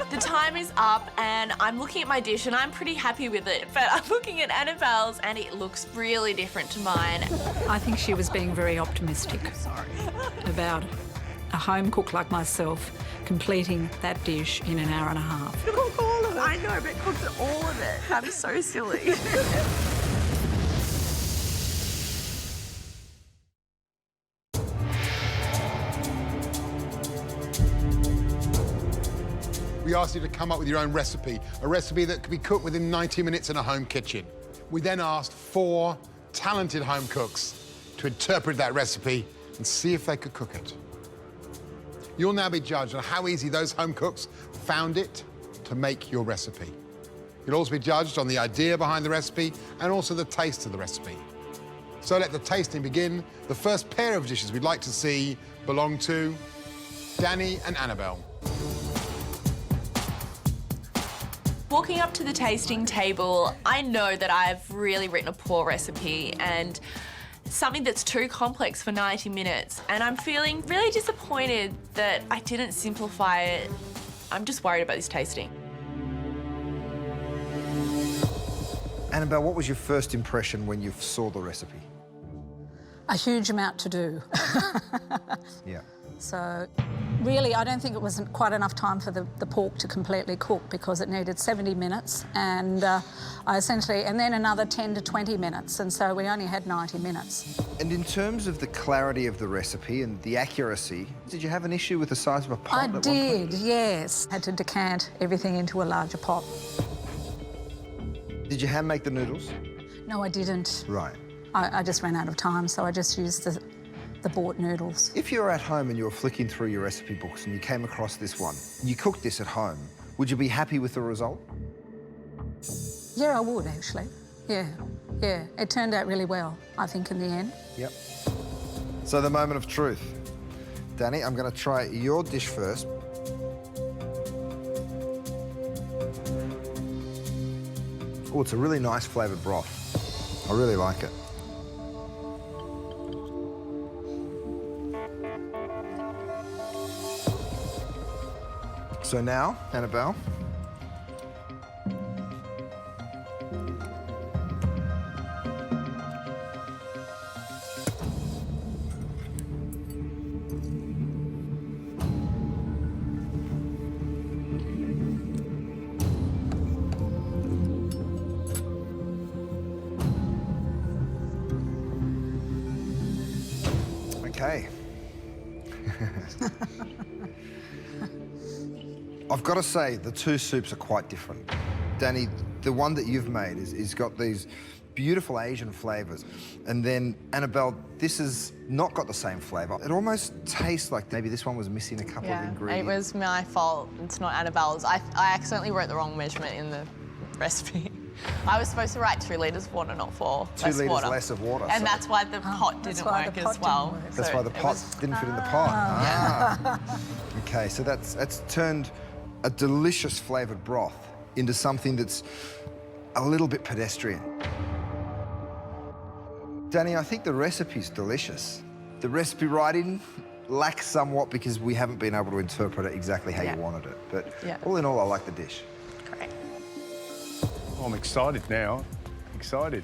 The time is up and I'm looking at my dish and I'm pretty happy with it, but I'm looking at Annabelle's and it looks really different to mine. I think she was being very optimistic about a home cook like myself completing that dish in an hour and a half. Cook all of it. I know, but cooked all of it. I'm so silly. We asked you to come up with your own recipe, a recipe that could be cooked within 90 minutes in a home kitchen. We then asked 4 talented home cooks to interpret that recipe and see if they could cook it. You'll now be judged on how easy those home cooks found it to make your recipe. You'll also be judged on the idea behind the recipe and also the taste of the recipe. So let the tasting begin. The first pair of dishes we'd like to see belong to Danny and Annabelle. Walking up to the tasting table, I know that I've really written a poor recipe and something that's too complex for 90 minutes. And I'm feeling really disappointed that I didn't simplify it. I'm just worried about this tasting. Annabelle, what was your first impression when you saw the recipe? A huge amount to do. Yeah. So really, I don't think it wasn't quite enough time for the pork to completely cook because it needed 70 minutes and and then another 10 to 20 minutes. And so we only had 90 minutes. And in terms of the clarity of the recipe and the accuracy, did you have an issue with the size of a pot? I did, yes. Had to decant everything into a larger pot. Did you hand make the noodles? No, I didn't. Right. I just ran out of time, so I just used the bought noodles. If you were at home and you were flicking through your recipe books and you came across this one, you cooked this at home, would you be happy with the result? Yeah, I would, actually. Yeah, yeah. It turned out really well, I think, in the end. Yep. So the moment of truth. Danny, I'm going to try your dish first. Oh, it's a really nice flavoured broth. I really like it. So now, Annabelle. Okay. I've got to say, the two soups are quite different. Danny, the one that you've made is got these beautiful Asian flavours. And then, Annabelle, this has not got the same flavour. It almost tastes like maybe this one was missing a couple of ingredients. It was my fault. It's not Annabelle's. I accidentally wrote the wrong measurement in the recipe. I was supposed to write 2 litres of water, not 4. 2 litres less of water. And so that's why the pot didn't work as well. That's why the pot didn't fit in the pot. Ah. Okay, so that's turned a delicious flavoured broth into something that's a little bit pedestrian. Danny, I think the recipe's delicious. The recipe writing lacks somewhat because we haven't been able to interpret it exactly how you wanted it. But all in all, I like the dish. Great. I'm excited now. Excited.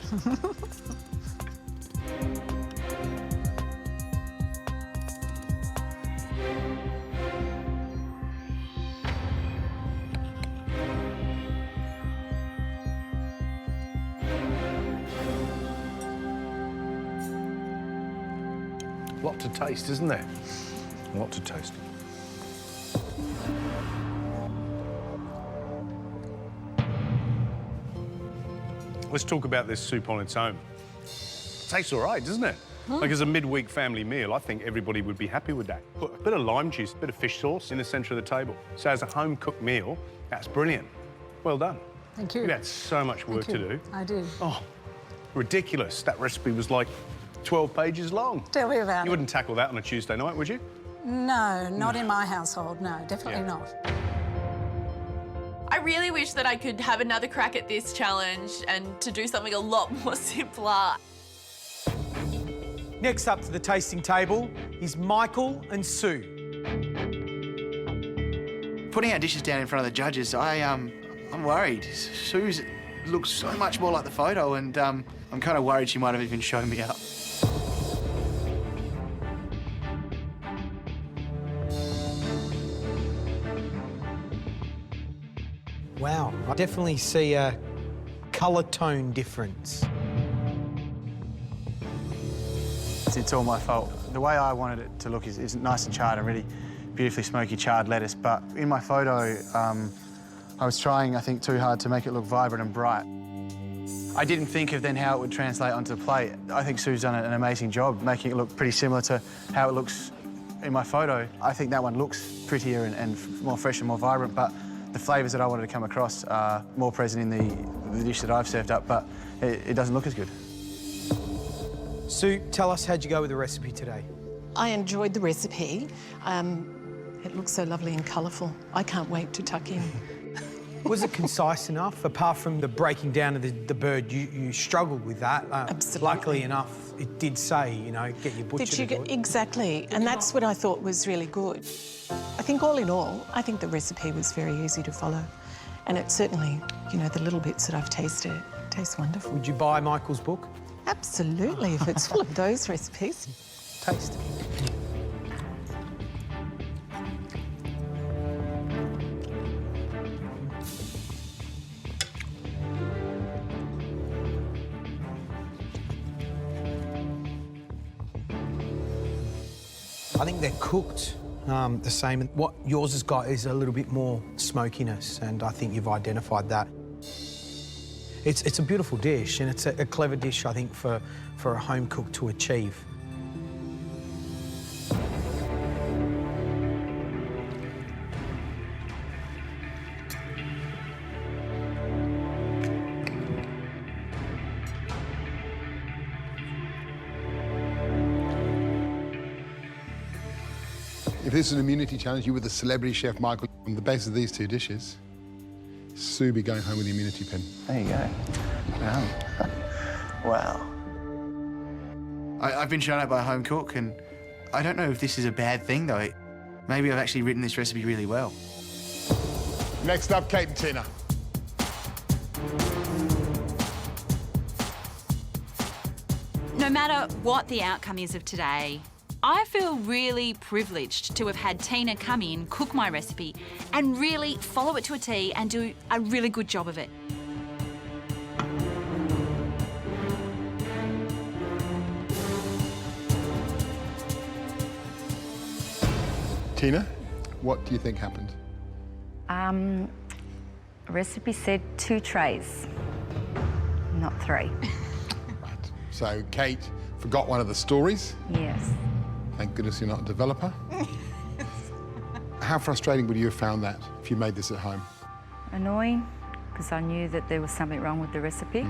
Lot to taste, isn't there? A lot to taste. Let's talk about this soup on its own. Tastes all right, doesn't it? Like, as a midweek family meal, I think everybody would be happy with that. Put a bit of lime juice, a bit of fish sauce in the centre of the table. So as a home-cooked meal, that's brilliant. Well done. Thank you. You had so much work to do. I do. Oh, ridiculous. That recipe was like 12 pages long. Tell me about it. You wouldn't tackle that on a Tuesday night, would you? No, not in my household. No, definitely not. I really wish that I could have another crack at this challenge and to do something a lot more simpler. Next up to the tasting table is Michael and Sue. Putting our dishes down in front of the judges, I'm worried. Sue's looks so much more like the photo, and I'm kind of worried she might have even shown me up. Wow, I definitely see a colour tone difference. It's all my fault. The way I wanted it to look is nice and charred and really beautifully smoky charred lettuce, but in my photo, I was trying, I think, too hard to make it look vibrant and bright. I didn't think of then how it would translate onto the plate. I think Sue's done an amazing job making it look pretty similar to how it looks in my photo. I think that one looks prettier and more fresh and more vibrant, but the flavours that I wanted to come across are more present in the dish that I've served up, but it doesn't look as good. Sue, tell us how'd you go with the recipe today? I enjoyed the recipe. It looks so lovely and colourful. I can't wait to tuck in. Was it concise enough? Apart from the breaking down of the bird, you struggled with that. Absolutely. Luckily enough, it did say, you know, get your butcher to do it. Exactly, and that's what I thought was really good. I think all in all, I think the recipe was very easy to follow. And it certainly, you know, the little bits that I've tasted, it tastes wonderful. Would you buy Michael's book? Absolutely, if it's full of those recipes. Taste. I think they're cooked the same. What yours has got is a little bit more smokiness, and I think you've identified that. It's a beautiful dish, and it's a clever dish, I think, for a home cook to achieve. If this is an immunity challenge, you were the celebrity chef, Michael. On the basis of these two dishes, Sue be going home with the immunity pin. There you go. Wow. I've been shown up by a home cook, and I don't know if this is a bad thing, though. Maybe I've actually written this recipe really well. Next up, Kate and Tina. No matter what the outcome is of today, I feel really privileged to have had Tina come in, cook my recipe, and really follow it to a T and do a really good job of it. Tina, what do you think happened? Recipe said 2 trays, not 3. Right. So Kate forgot one of the stories. Yes. Thank goodness you're not a developer. How frustrating would you have found that if you made this at home? Annoying, because I knew that there was something wrong with the recipe.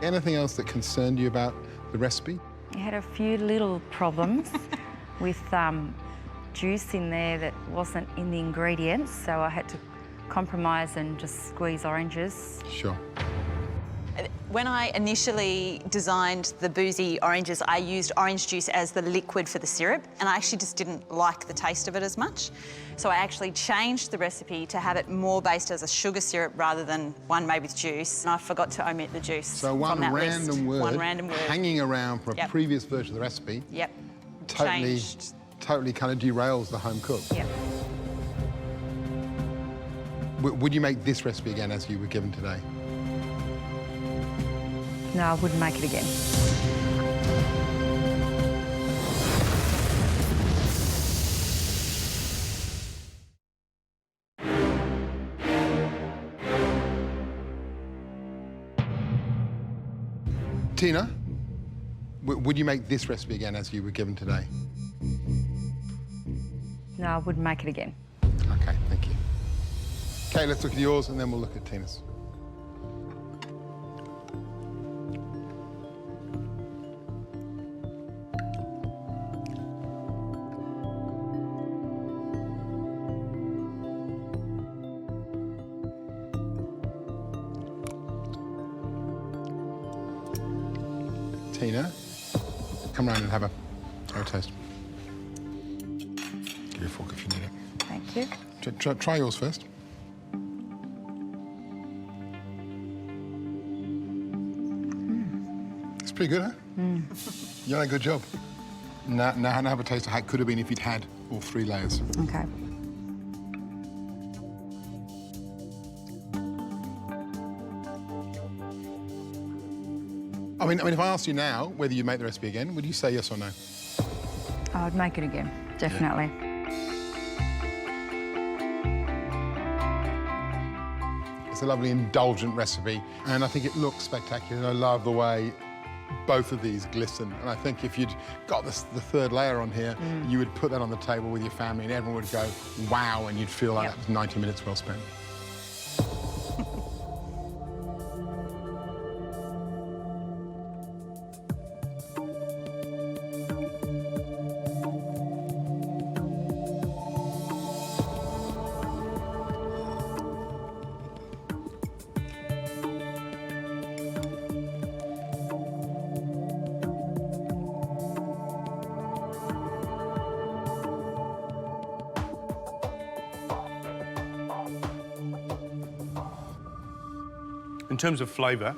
Anything else that concerned you about the recipe? I had a few little problems with juice in there that wasn't in the ingredients, so I had to compromise and just squeeze oranges. Sure. When I initially designed the boozy oranges, I used orange juice as the liquid for the syrup, and I actually just didn't like the taste of it as much. So I actually changed the recipe to have it more based as a sugar syrup rather than one made with juice. And I forgot to omit the juice So from one that random list. word, One random word hanging around from a Yep. previous version of the recipe. Yep. Totally, Changed. totally kind of derails the home cook. Yep. Would you make this recipe again as you were given today? No, I wouldn't make it again. Tina, would you make this recipe again as you were given today? No, I wouldn't make it again. Okay, thank you. Okay, let's look at yours and then we'll look at Tina's. Tina, come round and have a taste. Give you a fork if you need it. Thank you. Try yours first. It's pretty good, huh? You done a good job. Now have a taste of how it could have been if you'd had all 3 layers. Okay. I mean, if I asked you now whether you make the recipe again, would you say yes or no? I would make it again, definitely. It's a lovely indulgent recipe, and I think it looks spectacular. I love the way both of these glisten, and I think if you'd got the 3rd layer on here, you would put that on the table with your family, and everyone would go, wow, and you'd feel like that was 90 minutes well spent. In terms of flavour,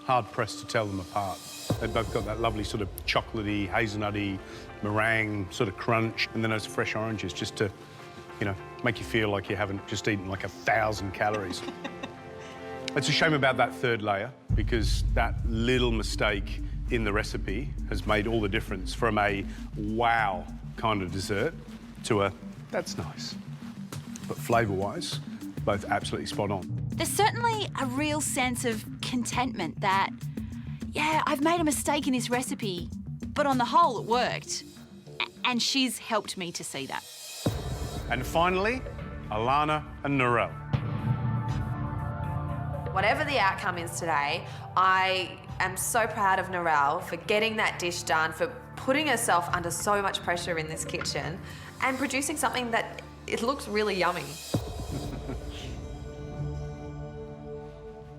hard-pressed to tell them apart. They've both got that lovely sort of chocolatey, hazelnutty, meringue sort of crunch, and then those fresh oranges just to, you know, make you feel like you haven't just eaten like 1,000 calories. It's a shame about that third layer, because that little mistake in the recipe has made all the difference from a wow kind of dessert to a that's nice. But flavour-wise, both absolutely spot on. There's certainly a real sense of contentment that, yeah, I've made a mistake in this recipe, but on the whole, it worked. And she's helped me to see that. And finally, Alana and Narelle. Whatever the outcome is today, I am so proud of Narelle for getting that dish done, for putting herself under so much pressure in this kitchen and producing something that it looks really yummy.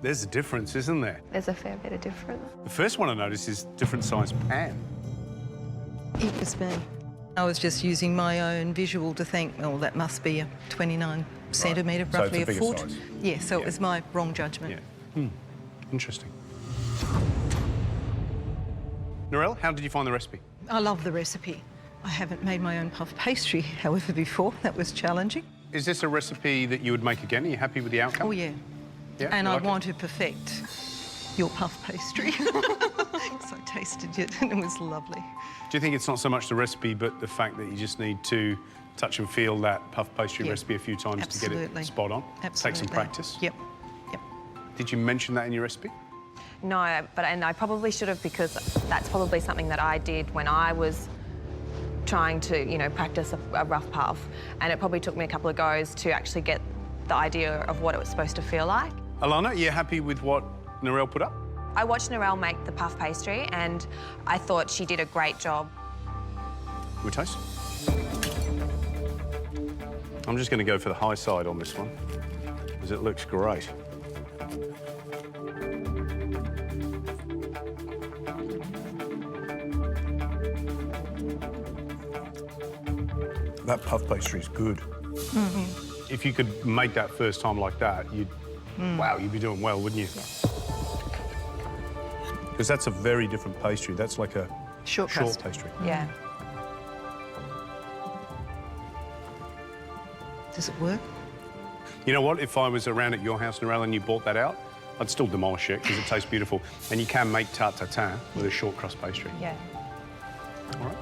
There's a difference, isn't there? There's a fair bit of difference. The first one I noticed is different size pan. It was me. I was just using my own visual to think, oh, that must be a 29 centimetre, So roughly it's a a bigger foot. size. Yeah, so it was my wrong judgment. Interesting. Narelle, how did you find the recipe? I love the recipe. I haven't made my own puff pastry, however, before. That was challenging. Is this a recipe that you would make again? Are you happy with the outcome? Oh, yeah. Yeah, And you I like it? want to perfect your puff pastry. So I tasted it and it was lovely. Do you think it's not so much the recipe, but the fact that you just need to touch and feel that puff pastry recipe a few times to get Absolutely. it spot on? Absolutely. Take some practice? Yep. Did you mention that in your recipe? No, and I probably should have, because that's probably something that I did when I was trying to, you know, practice a rough puff, and it probably took me a couple of goes to actually get the idea of what it was supposed to feel like. Alana, are you happy with what Narelle put up? I watched Narelle make the puff pastry and I thought she did a great job. We taste? I'm just going to go for the high side on this one, because it looks great. That puff pastry is good. If you could make that first time like that, wow, you'd be doing well, wouldn't you? Because that's a very different pastry. That's like a short pastry. Yeah. Does it work? You know what? If I was around at your house, Narelle, and you bought that out, I'd still demolish it because it tastes beautiful. And you can make tarte tatin with a short crust pastry. Yeah. All right.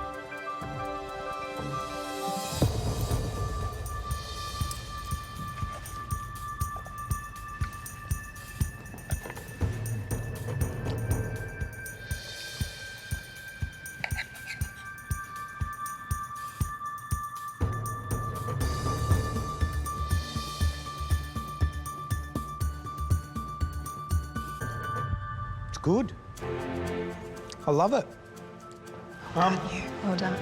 Good. I love it. Well done.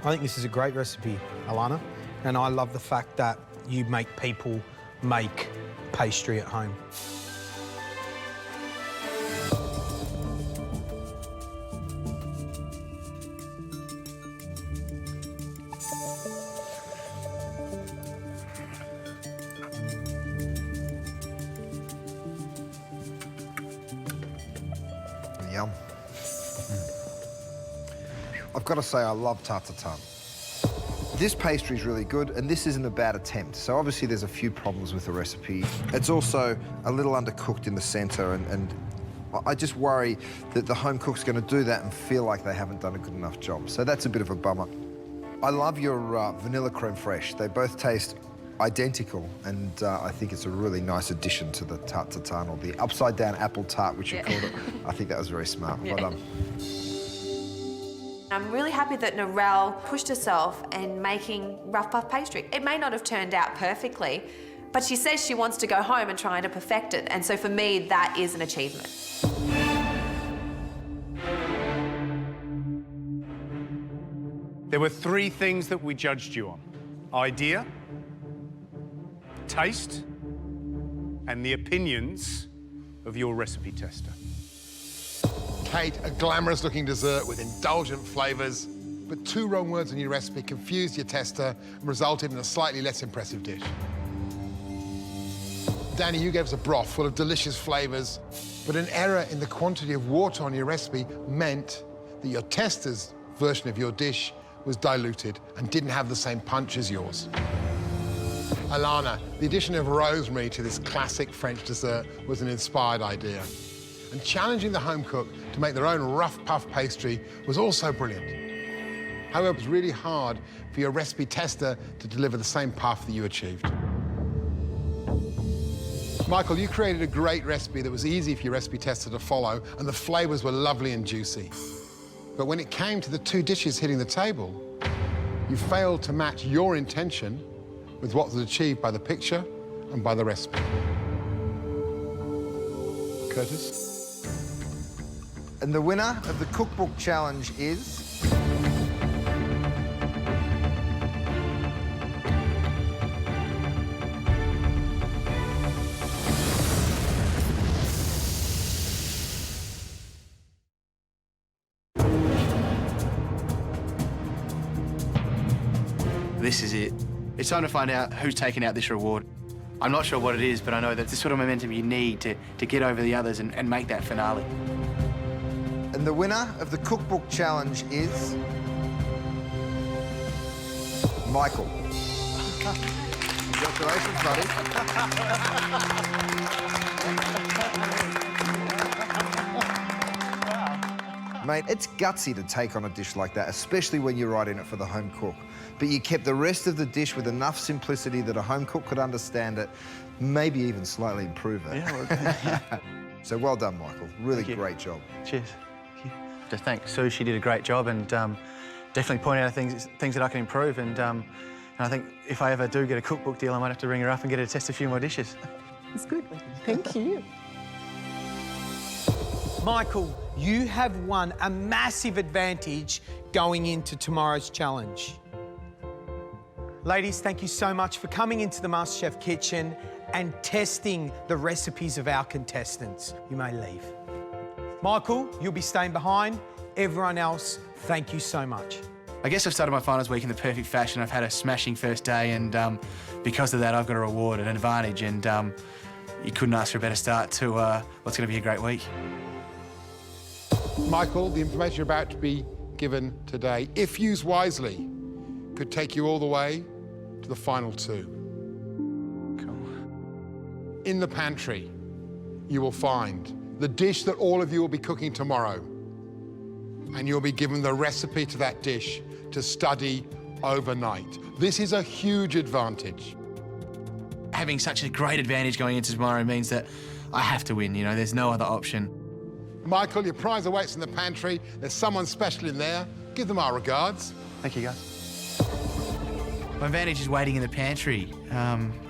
I think this is a great recipe, Alana, and I love the fact that you make people make pastry at home. Yum. I've got to say, I love tarte tatin. This pastry is really good, and this isn't a bad attempt. So obviously there's a few problems with the recipe. It's also a little undercooked in the centre, and I just worry that the home cook's going to do that and feel like they haven't done a good enough job. So that's a bit of a bummer. I love your vanilla creme fraiche. They both taste identical, and I think it's a really nice addition to the tarte tatin, or the upside-down apple tart, which you called it. I think that was very smart. Well done. I'm really happy that Narelle pushed herself in making rough puff pastry. It may not have turned out perfectly, but she says she wants to go home and try to perfect it. And so for me, that is an achievement. There were 3 things that we judged you on: idea, taste, and the opinions of your recipe tester. Kate, a glamorous-looking dessert with indulgent flavours, but 2 wrong words in your recipe confused your tester and resulted in a slightly less impressive dish. Danny, you gave us a broth full of delicious flavours, but an error in the quantity of water on your recipe meant that your tester's version of your dish was diluted and didn't have the same punch as yours. Alana, the addition of rosemary to this classic French dessert was an inspired idea. And challenging the home cook to make their own rough puff pastry was also brilliant. However, it was really hard for your recipe tester to deliver the same puff that you achieved. Michael, you created a great recipe that was easy for your recipe tester to follow, and the flavours were lovely and juicy. But when it came to the two dishes hitting the table, you failed to match your intention with what was achieved by the picture and by the recipe. Curtis? And the winner of the cookbook challenge is... This is it. It's time to find out who's taken out this reward. I'm not sure what it is, but I know that it's the sort of momentum you need to get over the others and make that finale. And the winner of the cookbook challenge is... Michael. Congratulations, buddy. Mate, it's gutsy to take on a dish like that, especially when you're writing it for the home cook. But you kept the rest of the dish with enough simplicity that a home cook could understand it, maybe even slightly improve it. Yeah, So well done, Michael. Really great job. Cheers. Thank you. To thank Sue, she did a great job, and definitely pointed out things that I can improve. And I think if I ever do get a cookbook deal, I might have to ring her up and get her to test a few more dishes. It's good. Thank you. Michael, you have won a massive advantage going into tomorrow's challenge. Ladies, thank you so much for coming into the MasterChef kitchen and testing the recipes of our contestants. You may leave. Michael, you'll be staying behind. Everyone else, thank you so much. I guess I've started my finals week in the perfect fashion. I've had a smashing first day, and because of that, I've got a reward, an advantage, and you couldn't ask for a better start to what's going to be a great week. Michael, the information you're about to be given today, if used wisely, could take you all the way to the final two. Cool. In the pantry, you will find the dish that all of you will be cooking tomorrow, and you'll be given the recipe to that dish to study overnight. This is a huge advantage. Having such a great advantage going into tomorrow means that I have to win, you know, there's no other option. Michael, your prize awaits in the pantry. There's someone special in there. Give them our regards. Thank you, guys. My advantage is waiting in the pantry.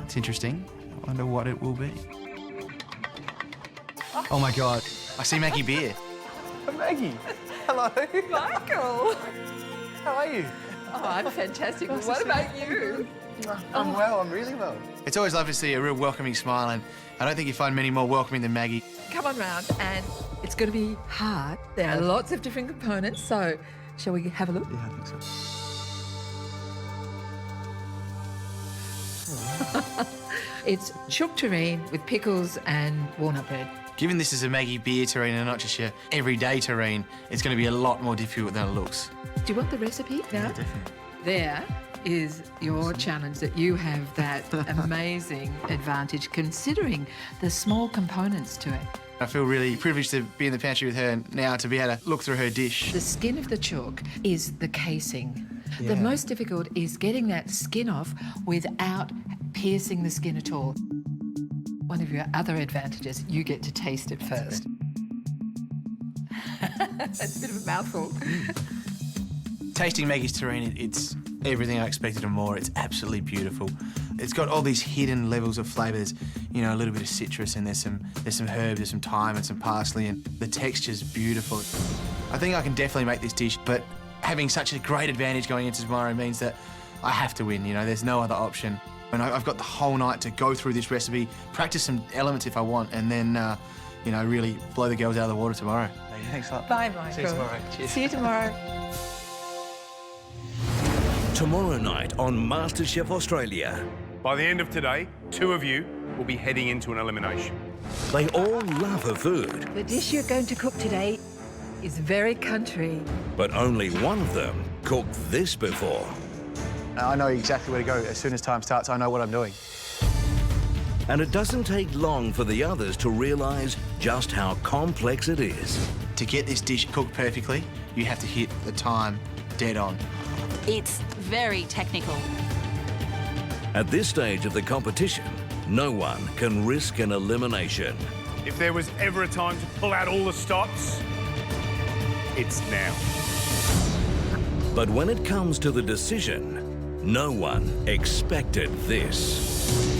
It's interesting. I wonder what it will be. Oh my God, I see Maggie Beer. Maggie. Hello. Michael. How are you? Oh, I'm fantastic. What about you? I'm well, I'm really well. It's always lovely to see a real welcoming smile, and I don't think you find many more welcoming than Maggie. Come on round, and it's going to be hard. There are lots of different components, so shall we have a look? Yeah, I think so. It's chook terrine with pickles and walnut bread. Given this is a Maggie Beer terrine and not just your everyday terrine, it's going to be a lot more difficult than it looks. Do you want the recipe now? Yeah, definitely. There is your challenge, that you have that amazing advantage considering the small components to it. I feel really privileged to be in the pantry with her now, to be able to look through her dish. The skin of the chook is the casing. Yeah. The most difficult is getting that skin off without piercing the skin at all. One of your other advantages, you get to taste it first. That's a bit of a mouthful. Tasting Maggie's terrine, it's everything I expected and more. It's absolutely beautiful. It's got all these hidden levels of flavours, you know, a little bit of citrus, and there's some herbs, there's some thyme and some parsley, and the texture's beautiful. I think I can definitely make this dish, but having such a great advantage going into tomorrow means that I have to win, you know, there's no other option. And I've got the whole night to go through this recipe, practice some elements if I want, and then, you know, really blow the girls out of the water tomorrow. Thanks a lot. Bye, Michael. See you tomorrow. Cheers. See you tomorrow. Tomorrow night on MasterChef Australia. By the end of today, 2 of you will be heading into an elimination. They all love her food, The dish you're going to cook today is very country. but only one of them cooked this before. I know exactly where to go. As soon as time starts, I know what I'm doing. And it doesn't take long for the others to realise just how complex it is. To get this dish cooked perfectly, you have to hit the time dead on. It's very technical. At this stage of the competition, no one can risk an elimination. If there was ever a time to pull out all the stops, it's now. But when it comes to the decision, no one expected this.